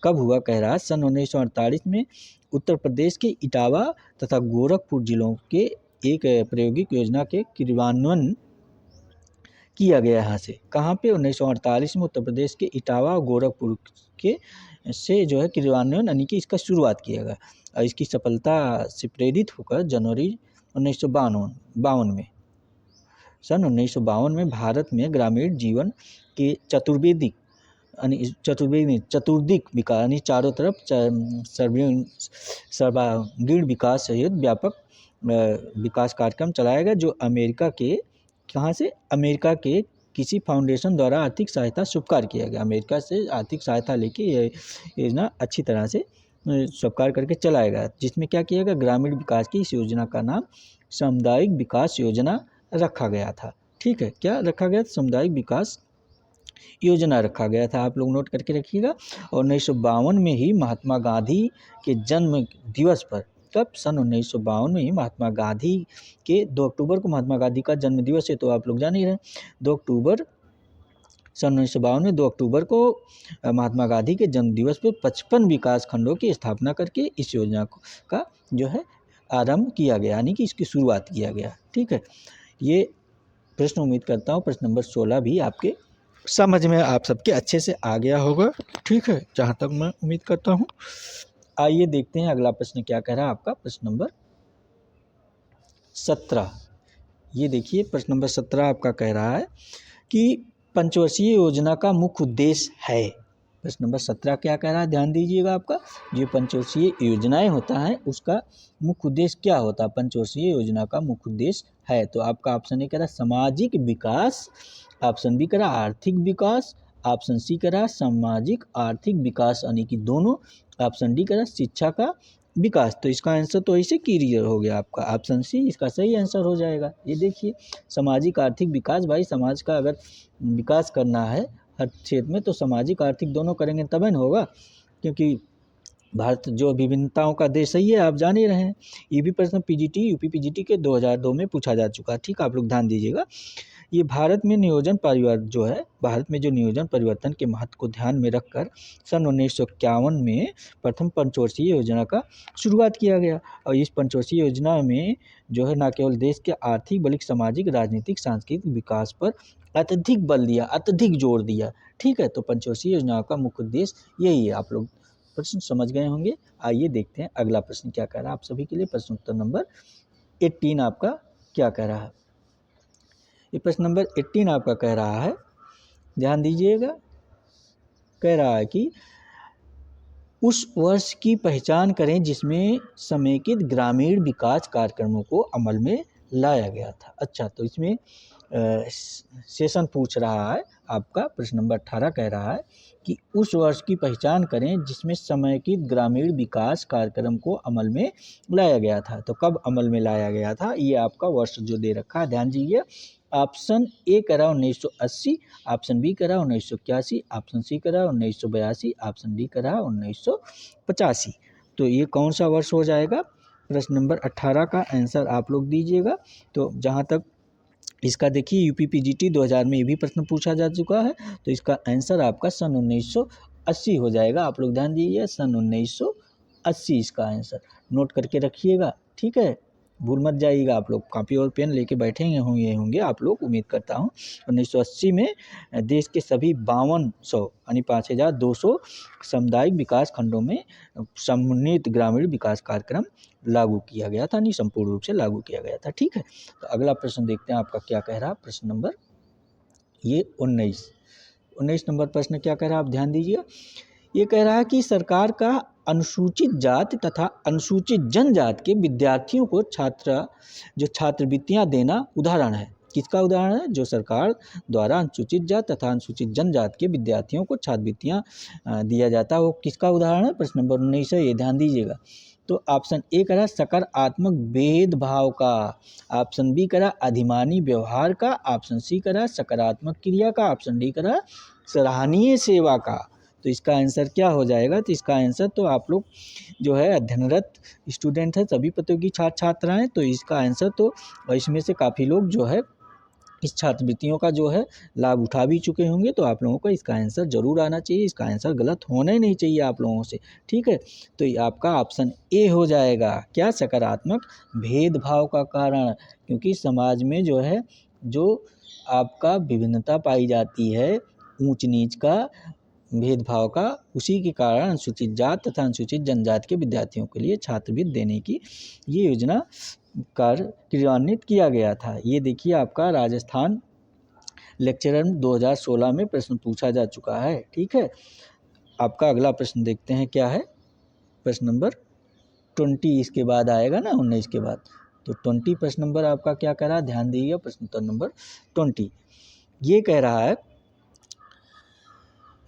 कब हुआ कह रहा है, सन 1948 में उत्तर प्रदेश के इटावा तथा गोरखपुर जिलों के एक प्रायोगिक योजना के क्रियान्वयन किया गया। यहाँ से कहाँ पे, 1948 में उत्तर प्रदेश के इटावा और गोरखपुर के से जो है क्रियान्वयन यानी कि इसका शुरुआत किया गया और इसकी सफलता से प्रेरित होकर जनवरी 1952 में सन 1952 में भारत में ग्रामीण जीवन के चतुर्वेदिक विकास यानी चारों तरफ सर्वांगीण विकास सहित व्यापक विकास कार्यक्रम चलाया गया, जो अमेरिका के कहाँ से, अमेरिका के किसी फाउंडेशन द्वारा आर्थिक सहायता स्वीकार किया गया। अमेरिका से आर्थिक सहायता लेके ये योजना अच्छी तरह से स्वीकार करके चलाया गया, जिसमें क्या किया गया, ग्रामीण विकास की इस योजना का नाम सामुदायिक विकास योजना रखा गया था। ठीक है, क्या रखा गया, सामुदायिक विकास योजना रखा गया था, आप लोग नोट करके रखिएगा। और 1952 में ही महात्मा गांधी के जन्म दिवस पर, कब, सन 1952 में ही महात्मा गांधी के 2 अक्टूबर को महात्मा गांधी का जन्म दिवस है, तो आप लोग जान ही रहे 2 अक्टूबर सन 1952 में 2 अक्टूबर को महात्मा गांधी के जन्म दिवस पर 55 विकास खंडों की स्थापना करके इस योजना का जो है आरंभ किया गया, यानी कि इसकी शुरुआत किया गया। ठीक है, ये प्रश्न उम्मीद करता हूँ प्रश्न नंबर 16 भी आपके समझ में आप सबके अच्छे से आ गया होगा। ठीक है, जहाँ तक मैं उम्मीद करता हूँ। आइए देखते हैं अगला प्रश्न क्या कह रहा है आपका, प्रश्न नंबर 17। ये देखिए प्रश्न नंबर 17 आपका कह रहा है कि पंचवर्षीय योजना का मुख्य उद्देश्य है। प्रश्न नंबर 17 क्या कह रहा है, ध्यान दीजिएगा। आपका जो पंचवर्षीय योजनाएं होता है उसका मुख्य उद्देश्य क्या होता है, पंचवर्षीय योजना का मुख्य उद्देश्य है। तो आपका ऑप्शन ए कह रहा है सामाजिक विकास, ऑप्शन बी कह रहा आर्थिक विकास, ऑप्शन सी कह रहा सामाजिक आर्थिक विकास यानी कि दोनों, ऑप्शन डी कह रहा शिक्षा का विकास। तो इसका आंसर तो ऐसे क्लियर हो गया आपका, ऑप्शन सी इसका सही आंसर हो जाएगा। ये देखिए सामाजिक आर्थिक विकास, भाई समाज का अगर विकास करना है हर क्षेत्र में तो सामाजिक आर्थिक दोनों करेंगे तभी न होगा, क्योंकि भारत जो विभिन्नताओं का देश ही है, आप जान ही रहे हैं। ये भी प्रश्न पीजीटी यूपी पीजीटी के 2002 में पूछा जा चुका है। ठीक, आप लोग ध्यान दीजिएगा। ये भारत में नियोजन परिवर्तन जो है, भारत में जो नियोजन परिवर्तन के महत्व को ध्यान में रखकर सन 1951 में प्रथम पंचवर्षीय योजना का शुरुआत किया गया। और इस पंचवर्षीय योजना में जो है न केवल देश के आर्थिक बल्कि सामाजिक, राजनीतिक, सांस्कृतिक विकास पर अत्यधिक बल दिया, अत्यधिक जोर दिया। ठीक है, तो पंचवर्षीय योजना का मुख्य उद्देश्य यही है। आप लोग प्रश्न समझ गए होंगे। आइए देखते हैं अगला प्रश्न क्या कह रहा है आप सभी के लिए। प्रश्न उत्तर नंबर 18 आपका क्या कह रहा है। ये प्रश्न नंबर 18 आपका कह रहा है, ध्यान दीजिएगा, कह रहा है कि उस वर्ष की पहचान करें जिसमें समेकित ग्रामीण विकास कार्यक्रमों को अमल में लाया गया था। अच्छा, तो इसमें सेशन पूछ रहा है आपका, प्रश्न नंबर 18 कह रहा है कि उस वर्ष की पहचान करें जिसमें समेकित ग्रामीण विकास कार्यक्रम को अमल में लाया गया था। तो कब अमल में लाया गया था, ये आपका वर्ष जो दे रखा है, ध्यान दीजिए। ऑप्शन ए कह रहा 1980, ऑप्शन बी कह रहा 1981, ऑप्शन सी कह रहा 1982, ऑप्शन डी कह रहा 1985। तो ये कौन सा वर्ष हो जाएगा? प्रश्न नंबर 18 का आंसर आप लोग दीजिएगा। तो जहाँ तक इसका देखिए यूपीपीजीटी 2000 में ये भी प्रश्न पूछा जा चुका है, तो इसका आंसर आपका सन 1980 हो जाएगा। आप लोग ध्यान दीजिए, सन 1980 इसका आंसर नोट करके रखिएगा। ठीक है, भूल मत जाइएगा। आप लोग कॉपी और पेन लेके बैठेंगे होंगे आप लोग, उम्मीद करता हूँ। 1980 में देश के सभी 5200 यानी 5200 सामुदायिक विकास खंडों में समन्वित ग्रामीण विकास कार्यक्रम लागू किया गया था, यानी संपूर्ण रूप से लागू किया गया था। ठीक है, तो अगला प्रश्न देखते हैं आपका क्या कह रहा है। प्रश्न नंबर ये 19 नंबर प्रश्न क्या कह रहा है, आप ध्यान दीजिए। ये कह रहा है कि सरकार का अनुसूचित जाति तथा अनुसूचित जनजाति के विद्यार्थियों को छात्रवृत्तियां देना उदाहरण है। किसका उदाहरण है? जो सरकार द्वारा अनुसूचित जाति तथा अनुसूचित जनजाति के विद्यार्थियों को छात्रवृत्तियां दिया जाता है, वो किसका उदाहरण है? प्रश्न नंबर 19 है, ये ध्यान दीजिएगा। तो ऑप्शन ए करा सकारात्मक भेदभाव का, ऑप्शन बी करा अधिमानी व्यवहार का, ऑप्शन सी करा सकारात्मक क्रिया का, ऑप्शन डी करा सराहनीय सेवा का। तो इसका आंसर क्या हो जाएगा? तो इसका आंसर तो आप लोग जो है अध्ययनरत स्टूडेंट है, सभी प्रतियोगी छात्र छात्राएं, तो इसका आंसर तो इसमें से काफ़ी लोग जो है इस छात्रवृत्तियों का जो है लाभ उठा भी चुके होंगे। तो आप लोगों को इसका आंसर जरूर आना चाहिए, इसका आंसर गलत होना ही नहीं चाहिए आप लोगों से। ठीक है, तो ये आपका ऑप्शन ए हो जाएगा। क्या? सकारात्मक भेदभाव का कारण, क्योंकि समाज में जो है जो आपका विभिन्नता पाई जाती है, ऊंच नीच का, भेदभाव का, उसी के कारण अनुसूचित जाति तथा अनुसूचित जनजाति के विद्यार्थियों के लिए छात्रवृत्ति देने की ये योजना क्रियान्वित किया गया था। ये देखिए आपका राजस्थान लेक्चरर 2016 में प्रश्न पूछा जा चुका है। ठीक है, आपका अगला प्रश्न देखते हैं क्या है। प्रश्न नंबर 20 इसके बाद आएगा ना, 19 के बाद। तो 20 प्रश्न नंबर आपका क्या कह रहा है, ध्यान दीजिए। प्रश्न उत्तर नंबर 20 ये कह रहा है,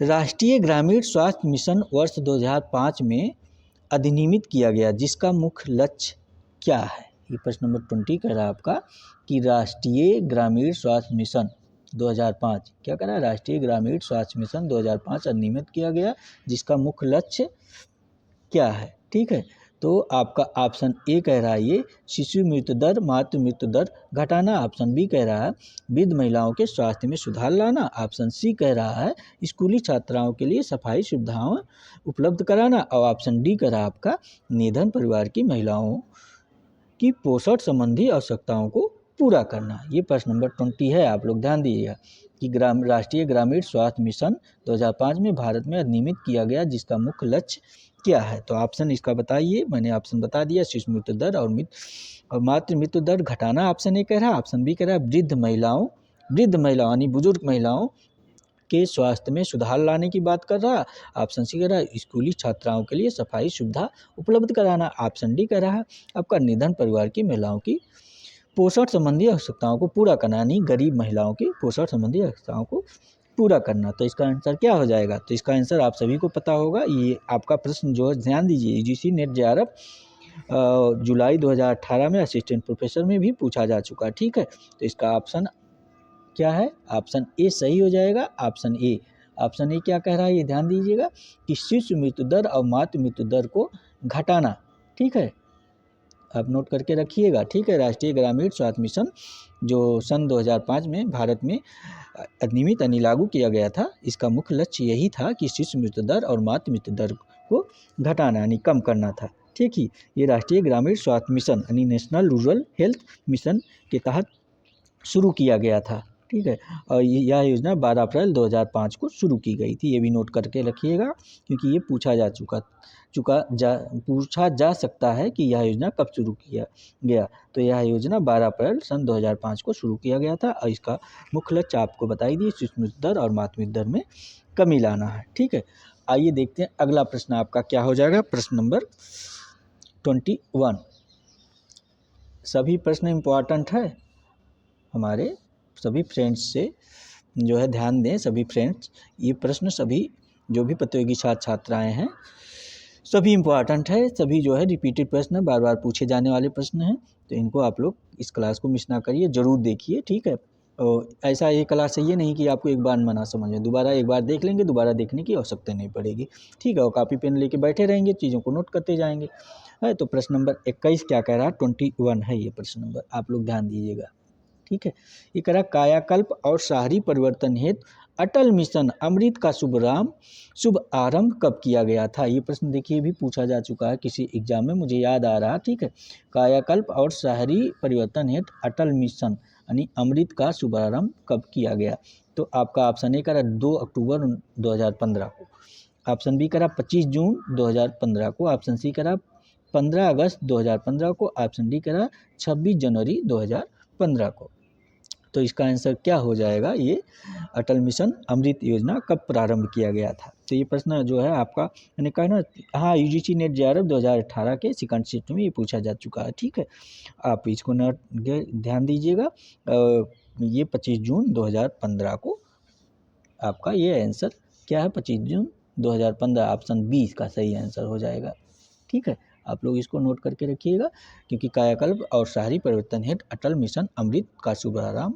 राष्ट्रीय ग्रामीण स्वास्थ्य मिशन वर्ष 2005 में अधिनियमित किया गया जिसका मुख्य लक्ष्य क्या है। ये प्रश्न नंबर 20 कह रहा है आपका कि राष्ट्रीय ग्रामीण स्वास्थ्य मिशन 2005 क्या कह रहा है, राष्ट्रीय ग्रामीण स्वास्थ्य मिशन 2005 अधिनियमित किया गया जिसका मुख्य लक्ष्य क्या है। ठीक है, तो आपका ऑप्शन ए कह रहा है ये शिशु मृत्यु दर, मातृ मृत्यु दर घटाना, ऑप्शन बी कह रहा है वृद्ध महिलाओं के स्वास्थ्य में सुधार लाना, ऑप्शन सी कह रहा है स्कूली छात्राओं के लिए सफाई सुविधाएं उपलब्ध कराना, और ऑप्शन डी कह रहा है आपका निधन परिवार की महिलाओं की पोषण संबंधी आवश्यकताओं को पूरा करना। ये प्रश्न नंबर 20 है। आप लोग ध्यान दीजिएगा कि राष्ट्रीय ग्रामीण स्वास्थ्य मिशन 2005 में भारत में अधिनियमित किया गया जिसका मुख्य लक्ष्य क्या है। तो ऑप्शन इसका बताइए, मैंने ऑप्शन बता दिया, शिशु मृत्यु दर और मातृ मृत्यु दर घटाना ऑप्शन ए कह रहा है, ऑप्शन बी कह रहा है वृद्ध महिलाओं यानी बुजुर्ग महिलाओं के स्वास्थ्य में सुधार लाने की बात कर रहा है, ऑप्शन सी कह रहा है स्कूली छात्राओं के लिए सफाई सुविधा उपलब्ध कराना, ऑप्शन डी कह रहा है आपका निधन परिवार की महिलाओं की पोषण संबंधी आवश्यकताओं को पूरा करना, यानी गरीब महिलाओं की पोषण संबंधी आवश्यकताओं को पूरा करना। तो इसका आंसर क्या हो जाएगा? तो इसका आंसर आप सभी को पता होगा। ये आपका प्रश्न जो है ध्यान दीजिए, यूजीसी नेट जेआरएफ जुलाई 2018 में असिस्टेंट प्रोफेसर में भी पूछा जा चुका है। ठीक है, तो इसका ऑप्शन क्या है? ऑप्शन ए सही हो जाएगा। ऑप्शन ए क्या कह रहा है, ये ध्यान दीजिएगा कि शिशु मृत्यु दर और मातृ मृत्यु दर को घटाना। ठीक है, आप नोट करके रखिएगा, ठीक है। राष्ट्रीय ग्रामीण स्वास्थ्य मिशन जो सन 2005 में भारत में अधिनियमित यानी लागू किया गया था, इसका मुख्य लक्ष्य यही था कि शिशु मृत्यु दर और मातृ मृत्यु दर को घटाना यानी कम करना था, ठीक ही। ये राष्ट्रीय ग्रामीण स्वास्थ्य मिशन यानी नेशनल रूरल हेल्थ मिशन के तहत शुरू किया गया था, ठीक है। और यह योजना 12 अप्रैल 2005 को शुरू की गई थी। ये भी नोट करके रखिएगा क्योंकि ये पूछा जा सकता है कि यह योजना कब शुरू किया गया। तो यह योजना 12 अप्रैल सन 2005 को शुरू किया गया था और इसका मुख्य लक्ष्य आपको बताई दी, शिशु मृत्यु दर और मातृ मृत्यु दर में कमी लाना है, ठीक है। आइए देखते हैं अगला प्रश्न आपका क्या हो जाएगा। प्रश्न नंबर 21। सभी प्रश्न इम्पोर्टेंट है, हमारे सभी फ्रेंड्स से जो है ध्यान दें। सभी फ्रेंड्स, ये प्रश्न सभी जो भी प्रतियोगी छात्र छात्राएँ हैं सभी इम्पोर्टेंट है, सभी जो है रिपीटेड प्रश्न है, बार बार पूछे जाने वाले प्रश्न हैं। तो इनको आप लोग इस क्लास को मिस ना करिए, ज़रूर देखिए, ठीक है। और ऐसा ये क्लास है ये नहीं कि आपको एक बार में ना समझ में, दोबारा एक बार देख लेंगे, दोबारा देखने की आवश्यकता नहीं पड़ेगी, ठीक है। और कॉपी पेन लेके बैठे रहेंगे, चीज़ों को नोट करते जाएंगे, है। तो प्रश्न नंबर 21 क्या कह रहा है, 21 है ये प्रश्न नंबर, आप लोग ध्यान दीजिएगा, ठीक है। ये कह रहा कायाकल्प और शहरी परिवर्तन हेतु अटल मिशन अमृत का शुभ आरंभ कब किया गया था। ये प्रश्न देखिए भी पूछा जा चुका है किसी एग्जाम में, मुझे याद आ रहा, ठीक है। कायाकल्प और शहरी परिवर्तन हेतु अटल मिशन यानी अमृत का शुभारंभ कब किया गया। तो आपका ऑप्शन ए करा 2 अक्टूबर 2015 को, ऑप्शन बी करा 25 जून 2015 को, ऑप्शन सी करा 15 अगस्त 2015 को, ऑप्शन डी करा 26 जनवरी 2015 को। तो इसका आंसर क्या हो जाएगा, ये अटल मिशन अमृत योजना कब प्रारंभ किया गया था। तो ये प्रश्न जो है आपका मैंने कहा ना, हाँ, यूजीसी नेट जेआरएफ 2018 के सेकंड शिफ्ट में ये पूछा जा चुका है, ठीक है। आप इसको नोट ध्यान दीजिएगा। ये 25 जून 2015 को आपका ये आंसर क्या है, 25 जून 2015, ऑप्शन बी का सही आंसर हो जाएगा, ठीक है। आप लोग इसको नोट करके रखिएगा क्योंकि कायाकल्प और शहरी परिवर्तन हेतु अटल मिशन अमृत का शुभारंभ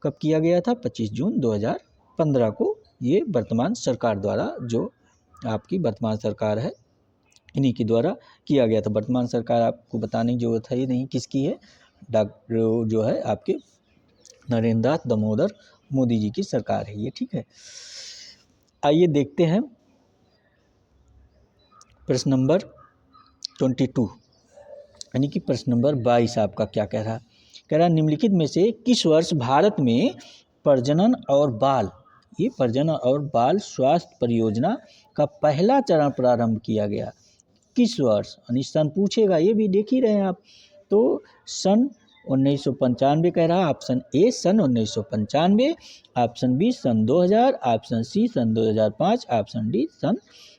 कब किया गया था, 25 जून 2015 को। ये वर्तमान सरकार द्वारा, जो आपकी वर्तमान सरकार है, इन्हीं के द्वारा किया गया था। वर्तमान सरकार आपको बताने की जरूरत है ही नहीं किसकी है, डॉक्टर जो है आपके नरेंद्र दास दामोदर मोदी जी की सरकार है ये, ठीक है। आइए देखते हैं प्रश्न नंबर 22 यानी कि प्रश्न नंबर 22 आपका क्या कह रहा निम्नलिखित में से किस वर्ष भारत में प्रजनन और बाल स्वास्थ्य परियोजना का पहला चरण प्रारंभ किया गया। किस वर्ष यानी सन पूछेगा, ये भी देख ही रहे हैं आप। तो सन 1995 कह रहा, ऑप्शन ए सन 1995, ऑप्शन बी सन 2000, ऑप्शन सी सन 2005, ऑप्शन डी सन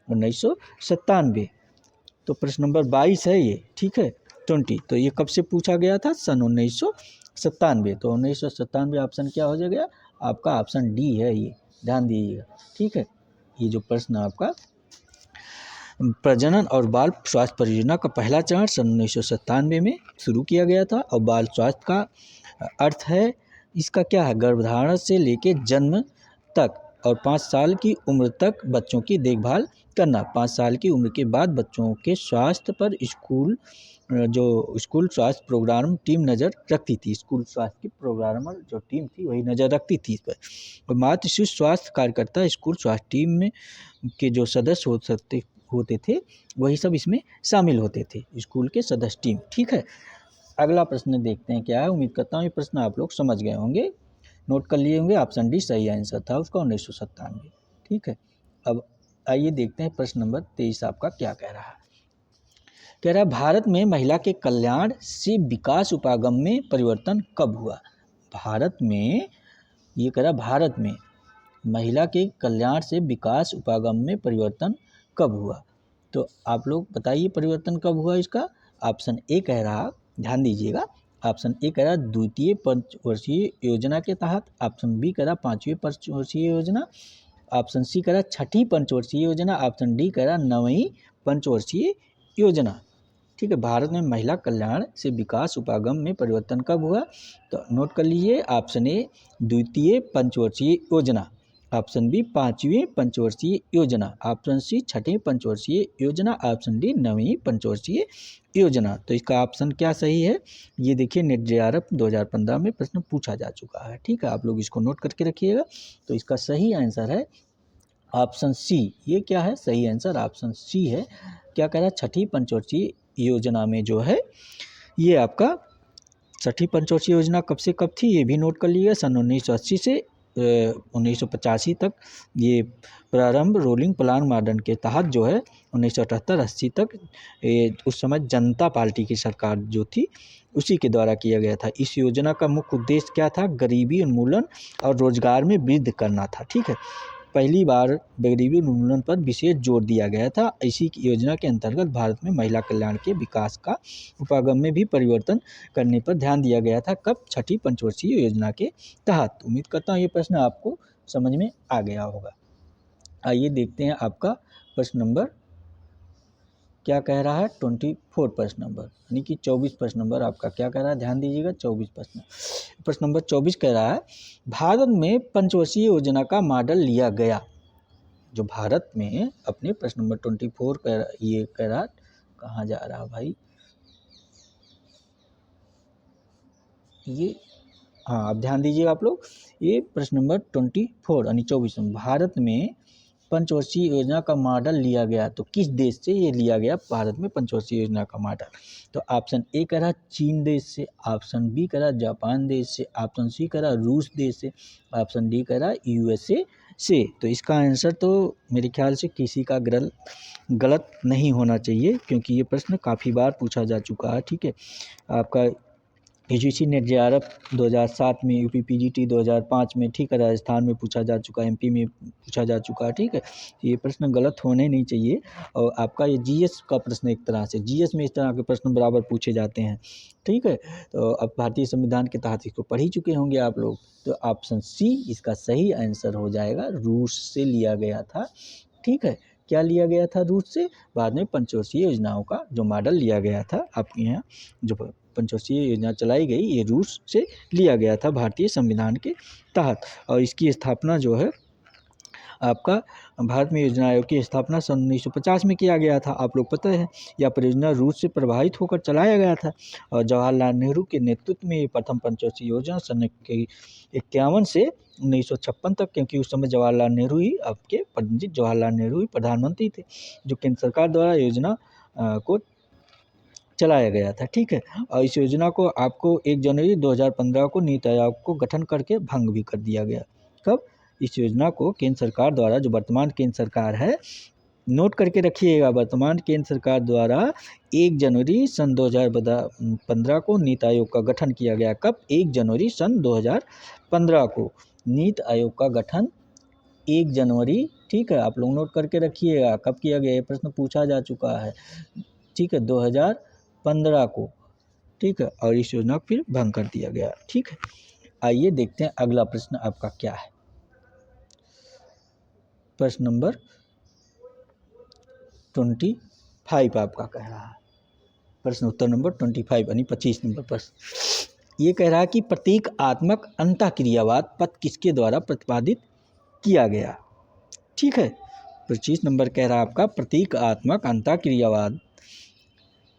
1997। तो प्रश्न नंबर 22 है ये, ठीक है। 20 तो ये कब से पूछा गया था, सन 1997। तो 1997 ऑप्शन क्या हो जाएगा आपका, ऑप्शन डी है ये, ध्यान दीजिएगा, ठीक है। ये जो प्रश्न आपका प्रजनन और बाल स्वास्थ्य परियोजना का पहला चरण सन 1997 में शुरू किया गया था। और बाल स्वास्थ्य का अर्थ है, इसका क्या है, गर्भधारण से लेके जन्म तक और 5 साल की उम्र तक बच्चों की देखभाल करना। 5 साल की उम्र के बाद बच्चों के स्वास्थ्य पर स्कूल स्वास्थ्य प्रोग्राम टीम नज़र रखती थी। स्कूल स्वास्थ्य की प्रोग्रामर जो टीम थी वही नज़र रखती थी इस पर। और मातृ शिशु स्वास्थ्य कार्यकर्ता स्कूल स्वास्थ्य टीम में के जो सदस्य होते थे वही सब इसमें शामिल होते थे, स्कूल के सदस्य टीम, ठीक है। अगला प्रश्न देखते हैं क्या है। उम्मीद करता हूँ ये प्रश्न आप लोग समझ गए होंगे, नोट कर लिए होंगे। ऑप्शन डी सही आंसर था उसका 1997, ठीक है। अब आइए देखते हैं प्रश्न नंबर 23 आपका क्या कह रहा है भारत में महिला के कल्याण से विकास उपागम में परिवर्तन कब हुआ। भारत में ये कह रहा भारत में महिला के कल्याण से विकास उपागम में परिवर्तन कब हुआ। तो आप लोग बताइए परिवर्तन कब हुआ इसका। ऑप्शन ए कह रहा, ध्यान दीजिएगा, ऑप्शन ए कह रहा द्वितीय पंचवर्षीय योजना के तहत, ऑप्शन बी कह रहा 5वीं पंचवर्षीय योजना, ऑप्शन सी कह रहा 6ठी पंचवर्षीय योजना, ऑप्शन डी कह रहा 9वीं पंचवर्षीय योजना, ठीक है। भारत में महिला कल्याण से विकास उपागम में परिवर्तन कब हुआ, तो नोट कर लीजिए। ऑप्शन ए द्वितीय पंचवर्षीय योजना, ऑप्शन बी पाँचवीं पंचवर्षीय योजना, ऑप्शन सी छठी पंचवर्षीय योजना, ऑप्शन डी नवीं पंचवर्षीय योजना। तो इसका ऑप्शन क्या सही है, ये देखिए नेट जेआरएफ 2015 में प्रश्न पूछा जा चुका है। ठीक है, आप लोग इसको नोट करके रखिएगा। तो इसका सही आंसर है ऑप्शन सी। ये क्या है, सही आंसर ऑप्शन सी है। क्या कह रहा है, छठी पंचवर्षीय योजना में जो है ये आपका छठी पंचवर्षीय योजना कब से कब थी, ये भी नोट कर लीजिए। सन 1980 से 1985 तक ये प्रारंभ रोलिंग प्लान मॉडल के तहत जो है 1978-80 तक उस समय जनता पार्टी की सरकार जो थी उसी के द्वारा किया गया था। इस योजना का मुख्य उद्देश्य क्या था, गरीबी उन्मूलन और रोजगार में वृद्धि करना था। ठीक है, पहली बार गरीबी उन्मूलन पर विशेष जोर दिया गया था। इसी योजना के अंतर्गत भारत में महिला कल्याण के विकास का उपागम में भी परिवर्तन करने पर ध्यान दिया गया था। कब, छठी पंचवर्षीय योजना के तहत। उम्मीद करता हूँ ये प्रश्न आपको समझ में आ गया होगा। आइए देखते हैं आपका प्रश्न नंबर क्या कह रहा है, 24 प्रश्न नंबर, यानी कि 24 प्रश्न नंबर आपका क्या कह रहा है, ध्यान दीजिएगा। 24 प्रश्न, प्रश्न नंबर 24 कह रहा है, भारत में पंचवर्षीय योजना का मॉडल लिया गया। जो भारत में अपने प्रश्न नंबर 24 ये कह रहा, कहाँ जा रहा भाई ये, हाँ आप ध्यान दीजिएगा आप लोग। ये प्रश्न नंबर 24 यानी 24 में भारत में पंचवर्षीय योजना का मॉडल लिया गया। तो किस देश से ये लिया गया भारत में पंचवर्षीय योजना का मॉडल। तो ऑप्शन ए कह रहा चीन देश से, ऑप्शन बी कह रहा जापान देश से, ऑप्शन सी कह रहा रूस देश से, ऑप्शन डी कह रहा यूएसए से। तो इसका आंसर तो मेरे ख्याल से किसी का गलत नहीं होना चाहिए, क्योंकि ये प्रश्न काफ़ी बार पूछा जा चुका है। ठीक है, आपका यूजीसी नेट जेआरएफ 2007 में, यूपी पीजीटी 2005 में, ठीक है, राजस्थान में पूछा जा चुका है, एमपी में पूछा जा चुका है। ठीक है, ये प्रश्न गलत होने नहीं चाहिए। और आपका ये जीएस का प्रश्न, एक तरह से जीएस में इस तरह के प्रश्न बराबर पूछे जाते हैं। ठीक है, तो अब भारतीय संविधान के तहत इसको पढ़ ही चुके होंगे आप लोग। तो ऑप्शन सी इसका सही आंसर हो जाएगा, रूस से लिया गया था। ठीक है, क्या लिया गया था, रूस से बाद में पंचवर्षीय योजनाओं का जो मॉडल लिया गया था आपके यहाँ, जो पंचवर्षीय योजना चलाई गई, ये रूस से लिया गया था भारतीय संविधान के तहत। और इसकी स्थापना जो है आपका भारत में योजना आयोग की स्थापना सन 1950 में किया गया था। आप लोग पता है, यह परियोजना रूस से प्रभावित होकर चलाया गया था। और जवाहरलाल नेहरू के नेतृत्व में ये प्रथम पंचवर्षीय योजना सन 1951 से 1956 तक, क्योंकि उस समय जवाहरलाल नेहरू ही, आपके पंडित जवाहरलाल नेहरू ही प्रधानमंत्री थे, जो केंद्र सरकार द्वारा योजना को चलाया गया था। ठीक है, और इस योजना को आपको 1 जनवरी 2015 को नीति आयोग को गठन करके भंग भी कर दिया गया। कब, इस योजना को केंद्र सरकार द्वारा, जो वर्तमान केंद्र सरकार है, नोट करके रखिएगा, वर्तमान केंद्र सरकार द्वारा 1 जनवरी सन 2015 को नीति आयोग का गठन किया गया। कब, 1 जनवरी सन 2015 को नीति आयोग का गठन 1 जनवरी, ठीक है, आप लोग नोट करके रखिएगा कब किया गया, ये प्रश्न पूछा जा चुका है। ठीक है, 2015 को। ठीक है, और इस योजना को फिर भंग कर दिया गया। ठीक है, आइए देखते हैं अगला प्रश्न आपका क्या है। प्रश्न नंबर 25 आपका कह रहा है, प्रश्न उत्तर नंबर 25 यानी 25 नंबर प्रश्न। ये कह रहा है कि प्रतीकात्मक अंतःक्रियावाद पद किसके द्वारा प्रतिपादित किया गया। ठीक है, 25 नंबर कह रहा है आपका प्रतीकात्मक अंतःक्रियावाद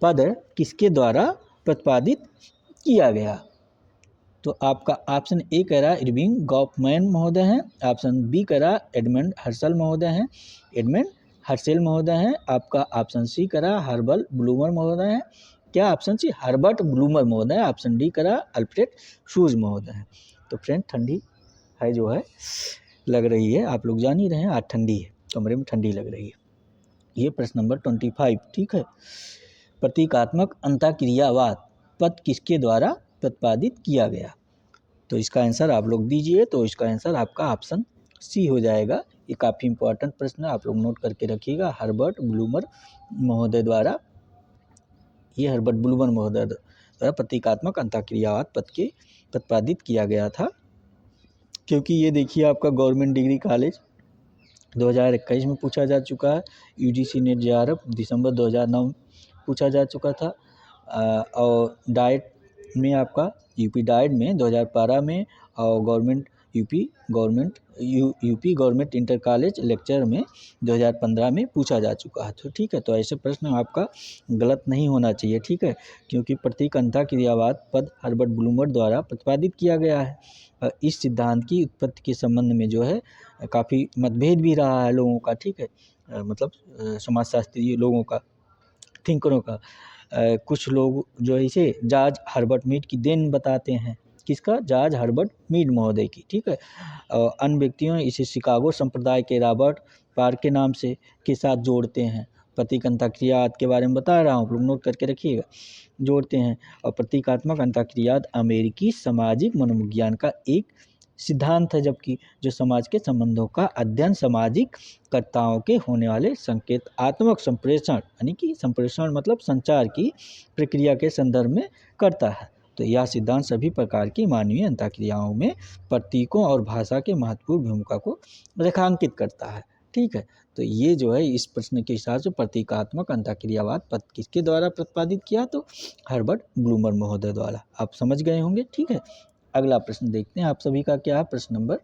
पद किसके द्वारा प्रतिपादित किया गया। तो आपका ऑप्शन ए कह रहा है इरविंग गॉफमैन महोदय हैं, ऑप्शन बी कह रहा एडमंड हर्सल महोदय हैं, एडमंड हर्सेल महोदय हैं, आपका ऑप्शन सी कह रहा हर्बल ब्लूमर महोदय हैं, क्या ऑप्शन सी हर्बर्ट ब्लूमर महोदय, ऑप्शन डी कह रहा अल्फ्रेड शूज महोदय हैं। तो फ्रेंड ठंडी है जो है लग रही है, आप लोग जान ही रहे हैं, आज ठंडी है, कमरे में ठंडी लग रही है। ये प्रश्न नंबर 25। ठीक है, प्रतीकात्मक अंतःक्रियावाद पद किसके द्वारा प्रतिपादित किया गया। तो इसका आंसर आप लोग दीजिए। तो इसका आंसर आपका ऑप्शन सी हो जाएगा। ये काफ़ी इंपॉर्टेंट प्रश्न है, आप लोग नोट करके रखिएगा। हर्बर्ट ब्लूमर महोदय द्वारा, ये हर्बर्ट ब्लूमर महोदय द्वारा प्रतीकात्मक अंतःक्रियावाद पद के प्रतिपादित किया गया था। क्योंकि ये देखिए आपका गवर्नमेंट डिग्री कॉलेज 2021 में पूछा जा चुका है, यूजीसी नेट जेआरएफ दिसंबर 2009 पूछा जा चुका था, और डाइट में आपका यूपी डाइट में 2012 में, और government UP government inter college lecture में 2015 में पूछा जा चुका है। तो ठीक है, तो ऐसे प्रश्न आपका गलत नहीं होना चाहिए, ठीक है, क्योंकि प्रतीक अंतःक्रियावाद पद हर्बर्ट ब्लूमर द्वारा प्रतिपादित किया गया है। इस सिद्धांत की उत्पत्ति के संबंध में जो है काफ़ी मतभेद भी रहा है लोगों का, ठीक है, मतलब समाजशास्त्री लोगों का, थिंकरों का। कुछ लोग जो है इसे जॉर्ज हर्बर्ट मीड की देन बताते हैं। किसका? जॉर्ज हर्बर्ट मीड महोदय की, ठीक है। अन्य व्यक्तियों इसे शिकागो संप्रदाय के रॉबर्ट पार्क के नाम से के साथ जोड़ते हैं। प्रतीक अंतःक्रियावाद के बारे में बता रहा हूँ, आप लोग नोट करके रखिएगा, जोड़ते हैं। और प्रतीकात्मक अंतःक्रियावाद अमेरिकी सामाजिक मनोविज्ञान का एक सिद्धांत है, जबकि जो समाज के संबंधों का अध्ययन सामाजिक कर्ताओं के होने वाले संकेतात्मक संप्रेषण, यानी कि संप्रेषण मतलब संचार की प्रक्रिया के संदर्भ में करता है। तो यह सिद्धांत सभी प्रकार की मानवीय अंतःक्रियाओं में प्रतीकों और भाषा के महत्वपूर्ण भूमिका को रेखांकित करता है, ठीक है। तो ये जो है इस प्रश्न के हिसाब से प्रतीकात्मक अंतःक्रियावाद पद किसके द्वारा प्रतिपादित किया? तो हर्बर्ट ब्लूमर महोदय द्वारा। आप समझ गए होंगे, ठीक है। अगला प्रश्न देखते हैं आप सभी का क्या है। प्रश्न नंबर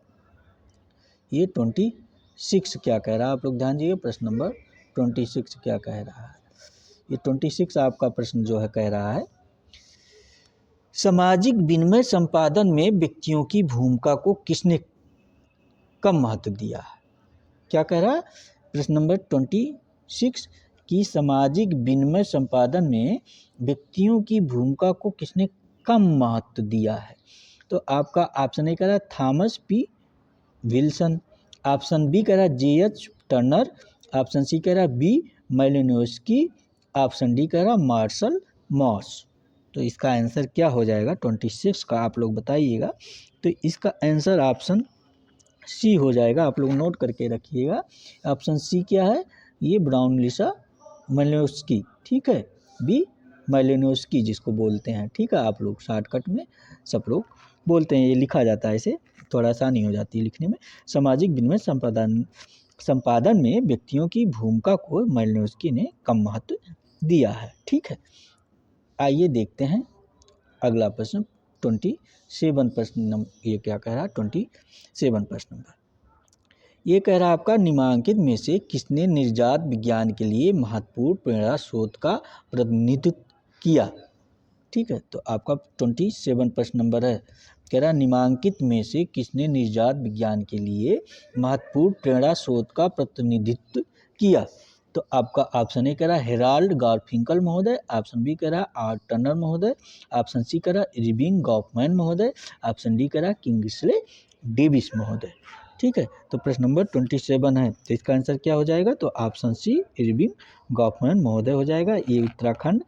ये 26 क्या कह रहा है, आप लोग ध्यान दीजिए। प्रश्न नंबर 26 क्या कह रहा है? ये 26 आपका प्रश्न जो है कह रहा है, सामाजिक विनिमय संपादन में व्यक्तियों की भूमिका को किसने कम महत्व दिया है? क्या कह रहा है प्रश्न नंबर 26 की सामाजिक विनिमय संपादन में व्यक्तियों की भूमिका को किसने कम महत्व दिया है? तो आपका ऑप्शन ए कह रहा है Thomas P Wilson, option B कह रहा है जे.एच. टर्नर, ऑप्शन सी कह रहा है बी मैलिनोस्की, ऑप्शन डी कह रहा है मार्शल मॉस। तो इसका आंसर क्या हो जाएगा 26 का, आप लोग बताइएगा। तो इसका आंसर ऑप्शन सी हो जाएगा, आप लोग नोट करके रखिएगा। ऑप्शन सी क्या है? ये ब्राउनलिसा मैलिनोस्की, ठीक है, बी मैलिनोस्की जिसको बोलते हैं, ठीक है, आप लोग शॉर्टकट में सब लोग बोलते हैं, ये लिखा जाता है, इसे थोड़ा आसानी हो जाती है लिखने में। सामाजिक विनिमय संपादन में व्यक्तियों की भूमिका को मैलिनोस्की ने कम महत्व दिया है, ठीक है। आइए देखते हैं अगला प्रश्न 27 प्रश्न नंबर, ये क्या कह रहा है 27 प्रश्न नंबर। ये कह रहा है आपका निम्नलिखित में से किसने निर्जात विज्ञान के लिए महत्वपूर्ण प्रेरणा स्रोत का प्रतिनिधित्व किया? ठीक है, तो आपका 27 प्रश्न नंबर है, कह रहा निम्नलिखित में से किसने निर्जात विज्ञान के लिए महत्वपूर्ण प्रेरणा स्रोत का प्रतिनिधित्व किया? तो आपका ऑप्शन ए कह रहा है हेराल्ड गारफिंकल महोदय, ऑप्शन बी कह रहा है आर टर्नर महोदय, ऑप्शन सी कह रहा है इरविंग गॉफमैन महोदय, ऑप्शन डी कह रहा है किंग्सले डेविस महोदय, ठीक है। तो प्रश्न नंबर 27 है, तो इसका आंसर क्या हो जाएगा? तो ऑप्शन सी इरविंग गॉफमैन महोदय हो जाएगा। ये उत्तराखंड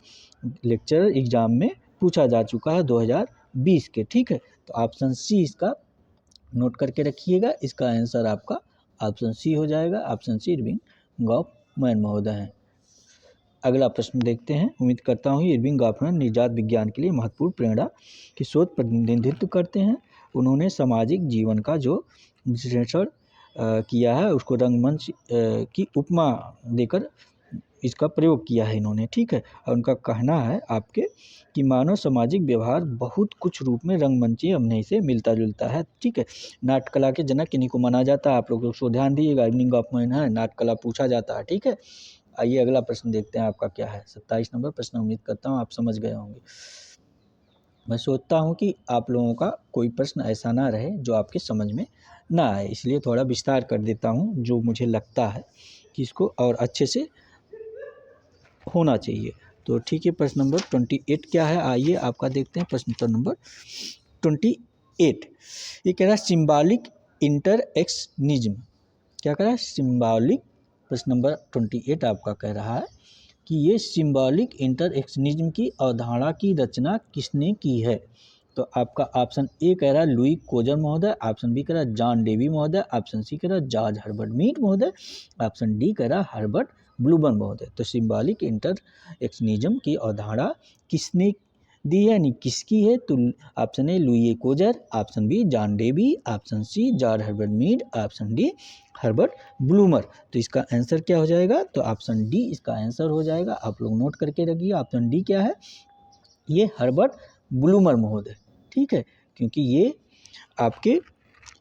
लेक्चर एग्जाम में पूछा जा चुका है 2020 के, ठीक है। तो ऑप्शन सी इसका नोट करके रखिएगा, इसका आंसर आपका ऑप्शन सी हो जाएगा। ऑप्शन सी इरविंग गॉफमैन महोदय हैं। अगला प्रश्न देखते हैं। उम्मीद करता हूँ इरविंग गॉफमैन निर्जात विज्ञान के लिए महत्वपूर्ण प्रेरणा की शोध प्रतिनिधित्व करते हैं। उन्होंने सामाजिक जीवन का जो विश्लेषण किया है उसको रंगमंच की उपमा देकर इसका प्रयोग किया है इन्होंने, ठीक है। और उनका कहना है आपके कि मानव सामाजिक व्यवहार बहुत कुछ रूप में रंगमंची अभिनय से मिलता जुलता है, ठीक है। नाट्यकला के जनक इन्हीं को माना जाता है, आप लोग उसको ध्यान दीजिएगा, इरविंग गॉफमैन है, नाट्यकला पूछा जाता है, ठीक है। आइए अगला प्रश्न देखते हैं आपका क्या है 27 नंबर प्रश्न। उम्मीद करता हूँ आप समझ गए होंगे। मैं सोचता हूँ कि आप लोगों का कोई प्रश्न ऐसा ना रहे जो आपके समझ में ना आए, इसलिए थोड़ा विस्तार कर देता हूँ जो मुझे लगता है कि इसको और अच्छे से होना चाहिए। तो ठीक है, प्रश्न नंबर 28 क्या है, आइए आपका देखते हैं। प्रश्न नंबर 28 ये कह रहा है सिंबॉलिक इंटरएक्शनिज्म, क्या कह रहा है सिंबॉलिक। प्रश्न नंबर 28 आपका कह रहा है कि ये सिंबॉलिक इंटरएक्शनिज्म की अवधारणा की रचना किसने की है? तो आपका ऑप्शन ए कह रहा है लुई कोजर महोदय, ऑप्शन बी कह रहा है जॉन डेवी महोदय, ऑप्शन सी कह रहा है जॉर्ज हर्बर्ट मीड महोदय, ऑप्शन डी कह रहा है हर्बर्ट ब्लूमर महोदय। तो सिंबॉलिक इंटरएक्शनिज्म की अवधारणा किसने दी है, यानी किसकी है? तो option A Louis Coser, option B John Dewey, option C George Herbert Mead, option D Herbert Blumer. तो इसका आंसर क्या हो जाएगा? तो ऑप्शन डी इसका आंसर हो जाएगा। आप लोग नोट करके रखिए, ऑप्शन डी क्या है? ये हर्बर्ट ब्लूमर महोदय, ठीक है, क्योंकि ये आपके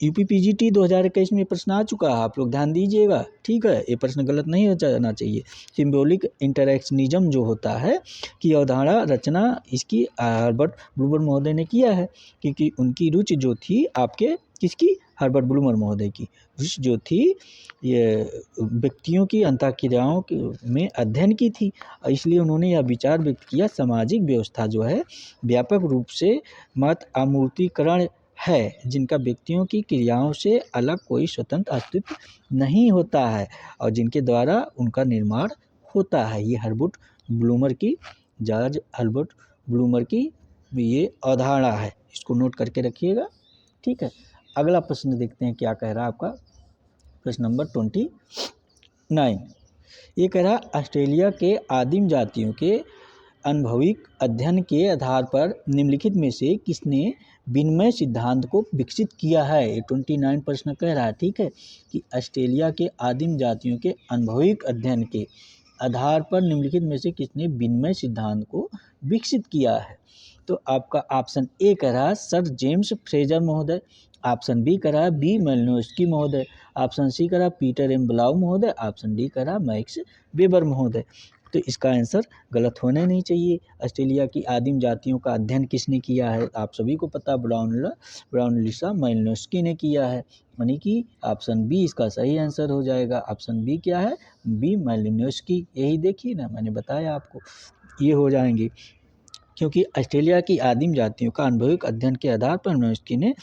यूपीपीजीटी 2021 में प्रश्न आ चुका है, आप लोग ध्यान दीजिएगा, ठीक है, ये प्रश्न गलत नहीं हो जाना चाहिए। सिम्बोलिक इंटरेक्शनिज्म जो होता है कि अवधारणा रचना इसकी हर्बर्ट ब्लूमर महोदय ने किया है, क्योंकि उनकी रुचि जो थी आपके किसकी, हर्बर्ट ब्लूमर महोदय की रुचि जो थी ये व्यक्तियों की अंतःक्रियाओं में अध्ययन की थी, इसलिए उन्होंने यह विचार व्यक्त किया सामाजिक व्यवस्था जो है व्यापक रूप से मत अमूर्तीकरण है, जिनका व्यक्तियों की क्रियाओं से अलग कोई स्वतंत्र अस्तित्व नहीं होता है और जिनके द्वारा उनका निर्माण होता है। ये हर्बर्ट ब्लूमर की, जॉर्ज हर्बर्ट ब्लूमर की ये अवधारणा है, इसको नोट करके रखिएगा, ठीक है। अगला प्रश्न देखते हैं क्या कह रहा है आपका, प्रश्न नंबर 29। ये कह रहा ऑस्ट्रेलिया के आदिम जातियों के अनुभविक अध्ययन के आधार पर निम्नलिखित में से किसने विनिमय सिद्धांत को विकसित किया है। ये 29 प्रश्न कह रहा है, ठीक है, कि ऑस्ट्रेलिया के आदिम जातियों के अनुभविक अध्ययन के आधार पर निम्नलिखित में से किसने विनिमय सिद्धांत को विकसित किया है। तो आपका ऑप्शन ए कह रहा है सर जेम्स फ्रेजर महोदय, ऑप्शन बी कह रहा है बी मेलिनोस्की महोदय, ऑप्शन सी कह रहा पीटर एम ब्लाउ महोदय, ऑप्शन डी कह रहा मैक्स वेबर महोदय। तो इसका आंसर गलत होना नहीं चाहिए। ऑस्ट्रेलिया की आदिम जातियों का अध्ययन किसने किया है, आप सभी को पता ब्राउनलिसा मेलिनोस्की ने किया है, यानी कि ऑप्शन बी इसका सही आंसर हो जाएगा। ऑप्शन बी क्या है, बी मेलिनोस्की, यही देखिए ना, मैंने बताया आपको, ये हो जाएंगे, क्योंकि ऑस्ट्रेलिया की आदिम जातियों का अनुभविक अध्ययन के आधार पर मेलिनोस्की ने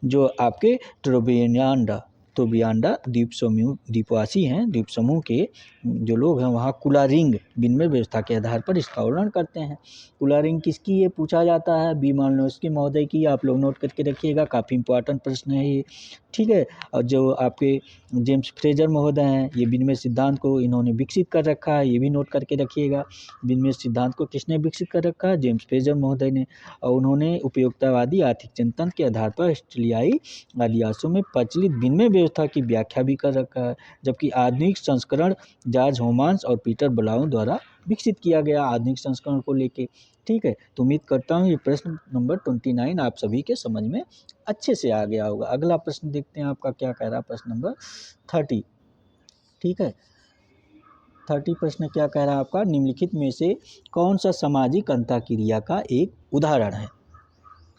जो आपके टोबियांडा द्वीपवासी हैं, द्वीप समूह के जो लोग हैं वहाँ कुलारिंग विनिमय व्यवस्था के आधार पर इसका वर्णन करते हैं। कुलारिंग किसकी ये पूछा जाता है, बी मेलिनोस्की महोदय की, आप लोग नोट करके रखिएगा, काफ़ी इंपॉर्टेंट प्रश्न है ये, ठीक है। और जो आपके जेम्स फ्रेजर महोदय हैं, ये विनिमय सिद्धांत को इन्होंने विकसित कर रखा है, ये भी नोट करके रखिएगा। विनिमय सिद्धांत को किसने विकसित कर रखा है, जेम्स फ्रेजर महोदय ने, और उन्होंने उपयोगितावादी आर्थिक चिंतन के आधार पर ऑस्ट्रेलियाई आदिवासियों में प्रचलित विनिमय व्यवस्था की व्याख्या भी कर रखा है, जबकि आधुनिक संस्करण जॉर्ज होमान्स और पीटर ब्लाउ द्वारा विकसित किया गया आधुनिक संस्करण को लेके, ठीक है। तो उम्मीद करता हूँ ये प्रश्न नंबर 29 आप सभी के समझ में अच्छे से आ गया होगा। अगला प्रश्न देखते हैं आपका क्या कह रहा है, प्रश्न नंबर 30, ठीक है। 30 प्रश्न क्या कह रहा है आपका, निम्नलिखित में से कौन सा सामाजिक अंतःक्रिया का एक उदाहरण है।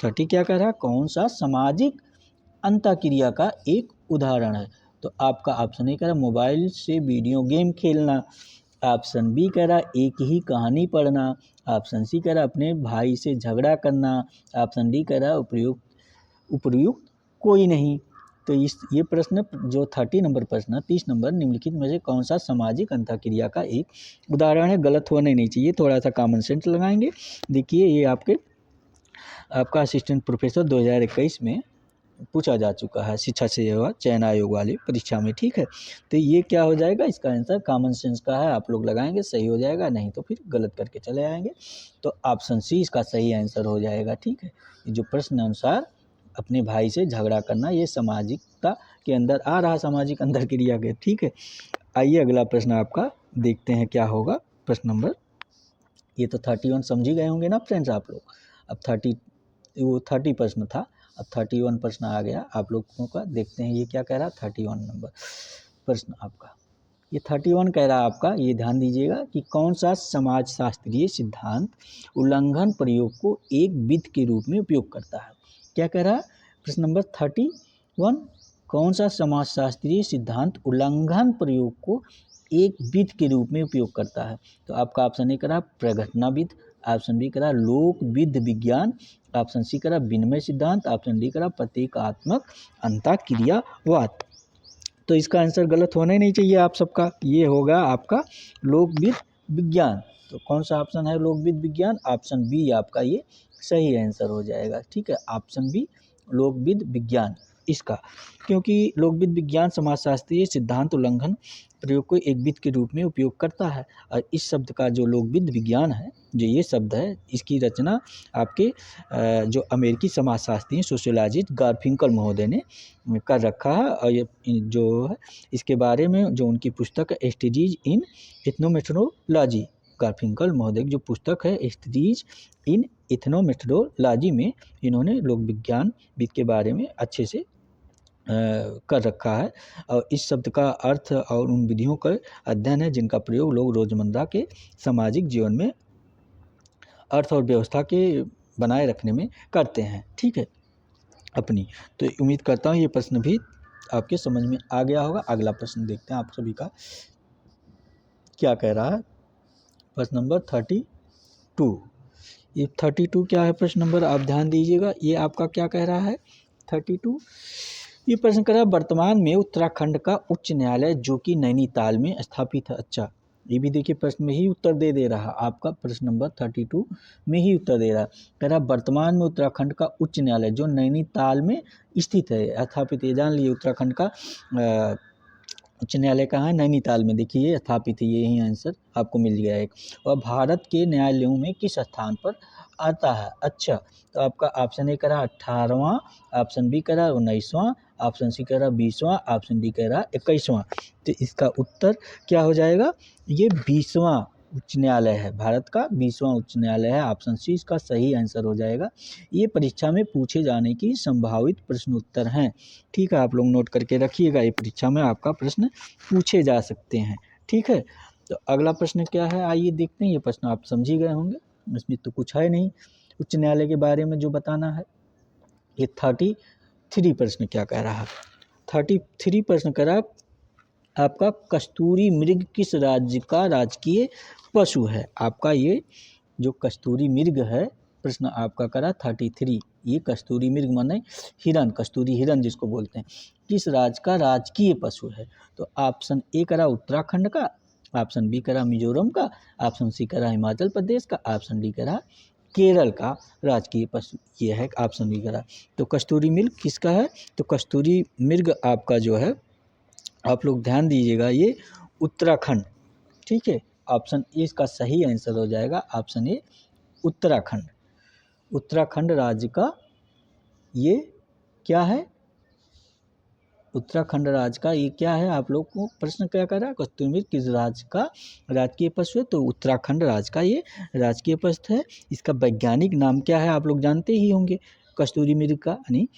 30 क्या कह रहा है, कौन सा सामाजिक अंतःक्रिया का एक उदाहरण है। तो आपका ऑप्शन ए कह रहा मोबाइल से वीडियो गेम खेलना, ऑप्शन बी कह रहा एक ही कहानी पढ़ना, ऑप्शन सी कह रहा अपने भाई से झगड़ा करना, ऑप्शन डी कह रहा उपर्युक्त कोई नहीं। तो ये प्रश्न जो 30 नंबर प्रश्न, 30 नंबर, निम्नलिखित में से कौन सा सामाजिक अंतःक्रिया का एक उदाहरण है, गलत होने नहीं चाहिए, थोड़ा सा कॉमन सेंस लगाएंगे। देखिए ये आपका असिस्टेंट प्रोफेसर 2021 में पूछा जा चुका है शिक्षा सेवा चयन आयोग वाली परीक्षा में, ठीक है। तो ये क्या हो जाएगा, इसका आंसर कॉमन सेंस का है, आप लोग लगाएंगे सही हो जाएगा, नहीं तो फिर गलत करके चले आएंगे। तो ऑप्शन सी इसका सही आंसर हो जाएगा, ठीक है। जो प्रश्न अनुसार अपने भाई से झगड़ा करना, ये सामाजिकता के अंदर आ रहा, सामाजिक अंदर क्रिया के, ठीक है। आइए अगला प्रश्न आपका देखते हैं क्या होगा, प्रश्न नंबर, ये तो 31 समझ ही गए होंगे ना फ्रेंड्स आप लोग। अब 30 प्रश्न था, अब 31 प्रश्न आ गया आप लोगों का, देखते हैं ये क्या कह रहा है। 31 नंबर प्रश्न आपका, ये 31 कह रहा है आपका, ये ध्यान दीजिएगा कि कौन सा समाज शास्त्रीय सिद्धांत उल्लंघन प्रयोग को एक विधि के रूप में उपयोग करता है। क्या कह रहा है, प्रश्न नंबर 31, कौन सा समाज शास्त्रीय सिद्धांत उल्लंघन प्रयोग को एक विधि के रूप में उपयोग करता है। तो आपका ऑप्शन ए करा प्रघटनाविद, ऑप्शन बी करा लोक विधि विज्ञान, ऑप्शन सी करा विनिमय सिद्धांत, ऑप्शन डी करा प्रतीकात्मक अंतःक्रियावाद। तो इसका आंसर गलत होना ही नहीं चाहिए आप सबका, ये होगा आपका लोकविद विज्ञान। तो कौन सा ऑप्शन है लोकविद विज्ञान, ऑप्शन बी आपका ये सही आंसर हो जाएगा, ठीक है। ऑप्शन बी लोकविद विज्ञान इसका, क्योंकि लोकविद विज्ञान समाजशास्त्रीय सिद्धांत उल्लंघन प्रयोग को एक विधि के रूप में उपयोग करता है। और इस शब्द का जो लोकविद विज्ञान है, जो ये शब्द है, इसकी रचना आपके जो अमेरिकी समाजशास्त्री सोशियोलॉजिस्ट गारफिंकल महोदय ने कर रखा है। और ये जो है इसके बारे में जो उनकी पुस्तक है स्टडीज इन इथनोमेट्रोलॉजी, गारफिंकल महोदय की जो पुस्तक है स्टडीज इन इथनोमेट्रोलॉजी में इन्होंने लोक विज्ञान विद के बारे में अच्छे से कर रखा है और इस शब्द का अर्थ और उन विधियों का अध्ययन है जिनका प्रयोग लोग रोजमर्रा के सामाजिक जीवन में अर्थ और व्यवस्था के बनाए रखने में करते हैं। ठीक है अपनी। तो उम्मीद करता हूँ ये प्रश्न भी आपके समझ में आ गया होगा। अगला प्रश्न देखते हैं आप सभी का क्या कह रहा है। प्रश्न नंबर 32। ये 32 क्या है प्रश्न नंबर, आप ध्यान दीजिएगा। ये आपका क्या कह रहा है 32। ये प्रश्न कह रहा है वर्तमान में उत्तराखंड का उच्च न्यायालय जो कि नैनीताल में स्थापित है। अच्छा, ये भी देखिए प्रश्न में ही उत्तर दे रहा आपका। प्रश्न नंबर 32 में ही उत्तर दे रहा। कह रहा वर्तमान में उत्तराखंड का उच्च न्यायालय जो नैनीताल में स्थित है, स्थापित है। जान लिए उत्तराखंड का उच्च न्यायालय कहाँ है, नैनीताल में। देखिए स्थापित है, यही आंसर आपको मिल गया एक। और भारत के न्यायालयों में किस स्थान पर आता है। अच्छा, तो आपका ऑप्शन ए करा 18वां, ऑप्शन बी करा 19वां, ऑप्शन सी करा 20वां, ऑप्शन डी कह रहा 21वां। तो इसका उत्तर क्या हो जाएगा, ये 20वां उच्च न्यायालय है, भारत का 20वां उच्च न्यायालय है। ऑप्शन सी इसका सही आंसर हो जाएगा। ये परीक्षा में पूछे जाने की संभावित प्रश्न उत्तर हैं। ठीक है, आप लोग नोट करके रखिएगा, ये परीक्षा में आपका प्रश्न पूछे जा सकते हैं। ठीक है, तो अगला प्रश्न क्या है, आइए देखते हैं। ये प्रश्न आप समझ ही गए होंगे, इसमें तो कुछ है नहीं उच्च न्यायालय के बारे में जो बताना है। ये 33 प्रश्न क्या कह रहा है। 33 प्रश्न कह रहा आपका कस्तूरी मृग किस राज्य का राजकीय पशु है। आपका ये जो कस्तूरी मृग है, प्रश्न आपका करा 33। ये कस्तूरी मृग माने हिरन, कस्तूरी हिरन जिसको बोलते हैं, किस राज्य का राजकीय पशु है। तो ऑप्शन ए करा उत्तराखंड का, ऑप्शन बी करा मिजोरम का, ऑप्शन सी करा हिमाचल प्रदेश का, ऑप्शन डी करा केरल का राजकीय पशु ये है ऑप्शन बी करा। तो कस्तूरी मृग किसका है, तो कस्तूरी मृग आपका जो है, आप लोग ध्यान दीजिएगा, ये उत्तराखंड। ठीक है, ऑप्शन ए इसका सही आंसर हो जाएगा। ऑप्शन ए उत्तराखंड, उत्तराखंड राज्य का ये क्या है, उत्तराखंड राज्य का ये क्या है। आप लोग को प्रश्न क्या कर रहा है, कस्तूरी मृग किस राज्य का राजकीय पशु है। तो उत्तराखंड राज्य का ये राजकीय पशु है। इसका वैज्ञानिक नाम क्या है, आप लोग जानते ही होंगे, कस्तूरी मृग का यानी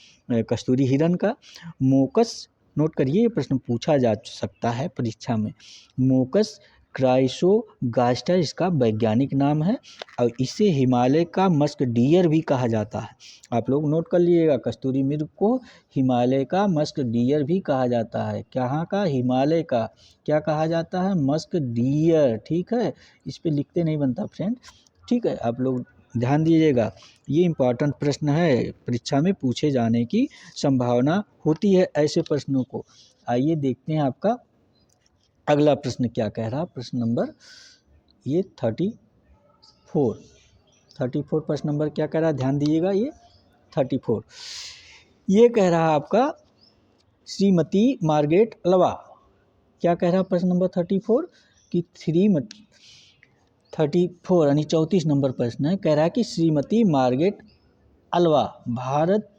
कस्तूरी हिरन का मोकस। नोट करिए, ये प्रश्न पूछा जा सकता है परीक्षा में। मोकस क्राइसोगास्टर इसका वैज्ञानिक नाम है और इसे हिमालय का मस्क डियर भी कहा जाता है। आप लोग नोट कर लीजिएगा, कस्तूरी मृग को हिमालय का मस्क डियर भी कहा जाता है। कहाँ का, हिमालय का क्या कहा जाता है, मस्क डियर। ठीक है, इस पे लिखते नहीं बनता फ्रेंड। ठीक है, आप लोग ध्यान दीजिएगा, ये इम्पॉर्टेंट प्रश्न है, परीक्षा में पूछे जाने की संभावना होती है ऐसे प्रश्नों को। आइए देखते हैं आपका अगला प्रश्न क्या कह रहा। प्रश्न नंबर ये 34 प्रश्न नंबर क्या कह रहा है, ध्यान दीजिएगा। ये 34 ये कह रहा आपका श्रीमती मार्गरेट अल्वा। क्या कह रहा प्रश्न नंबर 34 कि 34 यानी 34 नंबर प्रश्न है। कह रहा है कि श्रीमती मार्गरेट अल्वा भारत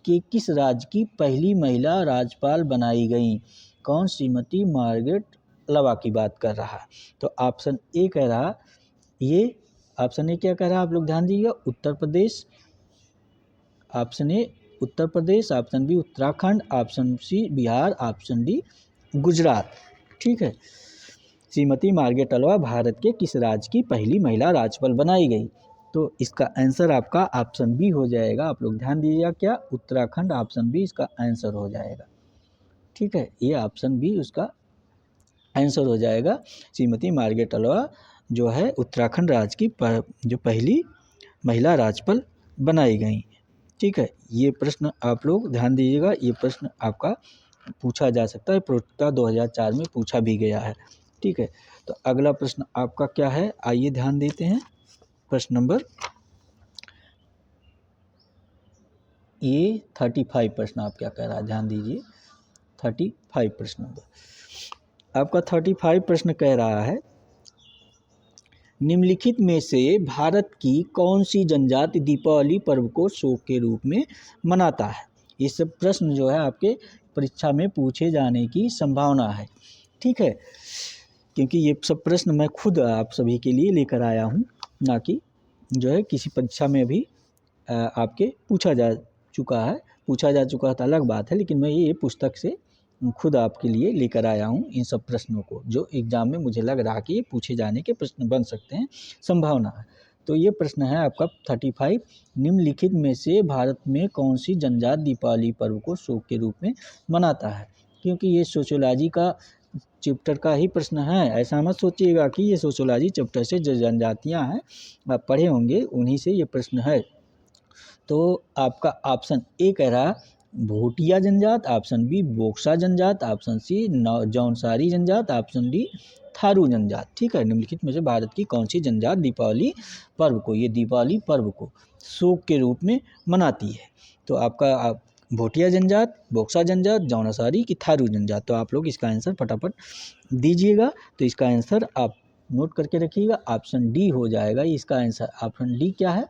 के किस राज्य की पहली महिला राज्यपाल बनाई गई। कौन, श्रीमती मार्गरेट अल्वा की बात कर रहा है। तो ऑप्शन ए कह रहा, ये ऑप्शन ए क्या कह रहा है, आप लोग ध्यान दीजिएगा, Uttar Pradesh. Option A Uttar Pradesh, option B Uttarakhand, option C Bihar, option D Gujarat. ठीक है, श्रीमती मार्गरेट अल्वा भारत के किस राज्य की पहली महिला राज्यपाल बनाई गई। तो इसका आंसर आपका ऑप्शन बी हो जाएगा। आप लोग ध्यान दीजिएगा, क्या, उत्तराखंड। ऑप्शन बी इसका आंसर हो जाएगा। ठीक है, ये ऑप्शन बी उसका आंसर हो जाएगा। श्रीमती मार्गरेट अल्वा जो है उत्तराखंड राज्य की जो पहली महिला राज्यपाल बनाई गई। ठीक है, ये प्रश्न आप लोग ध्यान दीजिएगा, ये प्रश्न आपका पूछा जा सकता है, प्रतियोगिता 2004 में पूछा भी गया है। ठीक है, तो अगला प्रश्न आपका क्या है, आइए ध्यान देते हैं। प्रश्न नंबर ये 35 प्रश्न आप क्या कह रहा है, ध्यान दीजिए। 35 प्रश्न नंबर आपका 35 प्रश्न कह रहा है निम्नलिखित में से भारत की कौन सी जनजाति दीपावली पर्व को शोक के रूप में मनाता है। ये सब प्रश्न जो है आपके परीक्षा में पूछे जाने की संभावना है। ठीक है, क्योंकि ये सब प्रश्न मैं खुद आप सभी के लिए लेकर आया हूँ, ना कि जो है किसी परीक्षा में भी आपके पूछा जा चुका है। पूछा जा चुका था अलग बात है, लेकिन मैं ये पुस्तक से खुद आपके लिए लेकर आया हूँ इन सब प्रश्नों को, जो एग्ज़ाम में मुझे लग रहा कि ये पूछे जाने के प्रश्न बन सकते हैं, संभावना है। तो ये प्रश्न है आपका 35, निम्नलिखित में से भारत में कौन सी जनजात दीपावली पर्व को शोक के रूप में मनाता है? क्योंकि ये सोशियोलॉजी का चैप्टर का ही प्रश्न है, ऐसा मत सोचिएगा कि ये सोशियोलॉजी चैप्टर से जो जनजातियाँ हैं आप पढ़े होंगे उन्हीं से ये प्रश्न है। तो आपका ऑप्शन ए कह रहा भोटिया जनजात, ऑप्शन बी बोक्सा जनजात, ऑप्शन सी जौनसारी जनजात, ऑप्शन डी थारू जनजात। ठीक है, निम्नलिखित में से भारत की कौन सी जनजात दीपावली पर्व को, ये दीपावली पर्व को शोक के रूप में मनाती है? तो आपका भोटिया जनजात, बोक्सा जनजात, जौनसारी की थारू जनजात। तो आप लोग इसका आंसर फटाफट दीजिएगा। तो इसका आंसर आप नोट करके रखिएगा, ऑप्शन डी हो जाएगा इसका आंसर। ऑप्शन डी क्या है?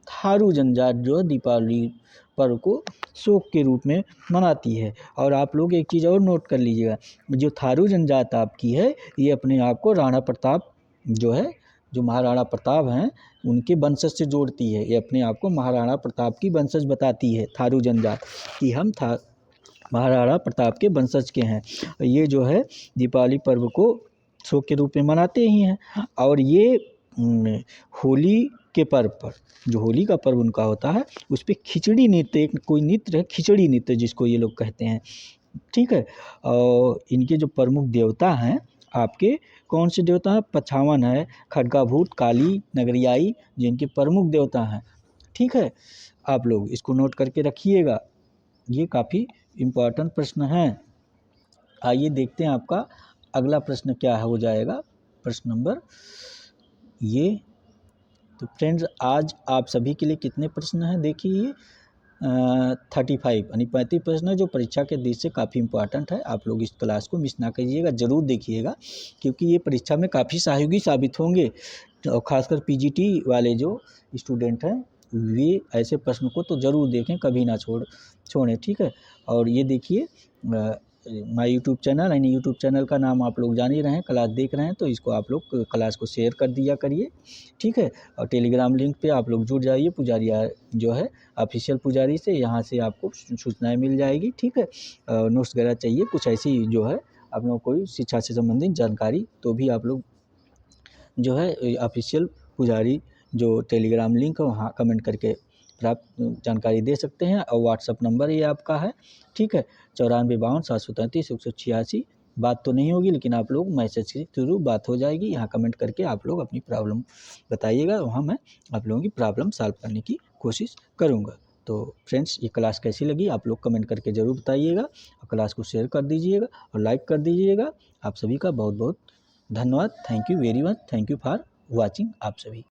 थारू जनजात जो दीपावली पर्व को शोक के रूप में मनाती है। और आप लोग एक चीज़ और नोट कर लीजिएगा, जो थारू जनजात आपकी है ये अपने आप को राणा प्रताप जो है, जो महाराणा प्रताप हैं उनके वंशज से जोड़ती है। ये अपने आप को महाराणा प्रताप की वंशज बताती है थारू जनजात, कि हम महाराणा प्रताप के वंशज के हैं। ये जो है दीपावली पर्व को शोक के रूप में मनाते ही हैं। और ये होली के पर्व पर, जो होली का पर्व उनका होता है, उस पर खिचड़ी नृत्य, एक कोई नृत्य है खिचड़ी नृत्य जिसको ये लोग कहते हैं। ठीक है, और इनके जो प्रमुख देवता हैं आपके, कौन से देवता हैं? पछावन है, खड़गाभूत, काली, नगरियाई, जिनके प्रमुख देवता हैं। ठीक है, आप लोग इसको नोट करके रखिएगा, ये काफ़ी इम्पोर्टेंट प्रश्न है। आइए देखते हैं आपका अगला प्रश्न क्या हो जाएगा, प्रश्न नंबर ये। तो फ्रेंड्स आज आप सभी के लिए कितने प्रश्न हैं देखिए, 35 यानी 35 प्रश्न है, जो परीक्षा के दृष्टि से काफ़ी इंपॉर्टेंट है। आप लोग इस क्लास को मिस ना कीजिएगा, ज़रूर देखिएगा, क्योंकि ये परीक्षा में काफ़ी सहयोगी साबित होंगे। और ख़ासकर पीजीटी वाले जो स्टूडेंट हैं वे ऐसे प्रश्न को तो ज़रूर देखें, कभी ना छोड़ें। ठीक है, और ये देखिए माय यूट्यूब चैनल, यानी यूट्यूब चैनल का नाम आप लोग जान ही रहे हैं, क्लास देख रहे हैं, तो इसको आप लोग क्लास को शेयर कर दिया करिए। ठीक है, और टेलीग्राम लिंक पे आप लोग जुड़ जाइए, पुजारिया जो है ऑफिशियल पुजारी से, यहाँ से आपको सूचनाएं मिल जाएगी। ठीक है, नोट्स वगैरह चाहिए कुछ ऐसी जो है आप लोग कोई शिक्षा से संबंधित जानकारी, तो भी आप लोग जो है ऑफिशियल पुजारी जो टेलीग्राम लिंक है वहाँ कमेंट करके प्राप्त जानकारी दे सकते हैं। और व्हाट्सअप नंबर ये आपका है। ठीक है, 9452 733 186। बात तो नहीं होगी, लेकिन आप लोग मैसेज के थ्रू बात हो जाएगी। यहाँ कमेंट करके आप लोग अपनी प्रॉब्लम बताइएगा, वहाँ मैं आप लोगों की प्रॉब्लम सॉल्व करने की कोशिश करूँगा। तो फ्रेंड्स ये क्लास कैसी लगी आप लोग कमेंट करके ज़रूर बताइएगा, और क्लास को शेयर कर दीजिएगा और लाइक कर दीजिएगा। आप सभी का बहुत बहुत धन्यवाद। Thank you very much, thank you for watching आप सभी।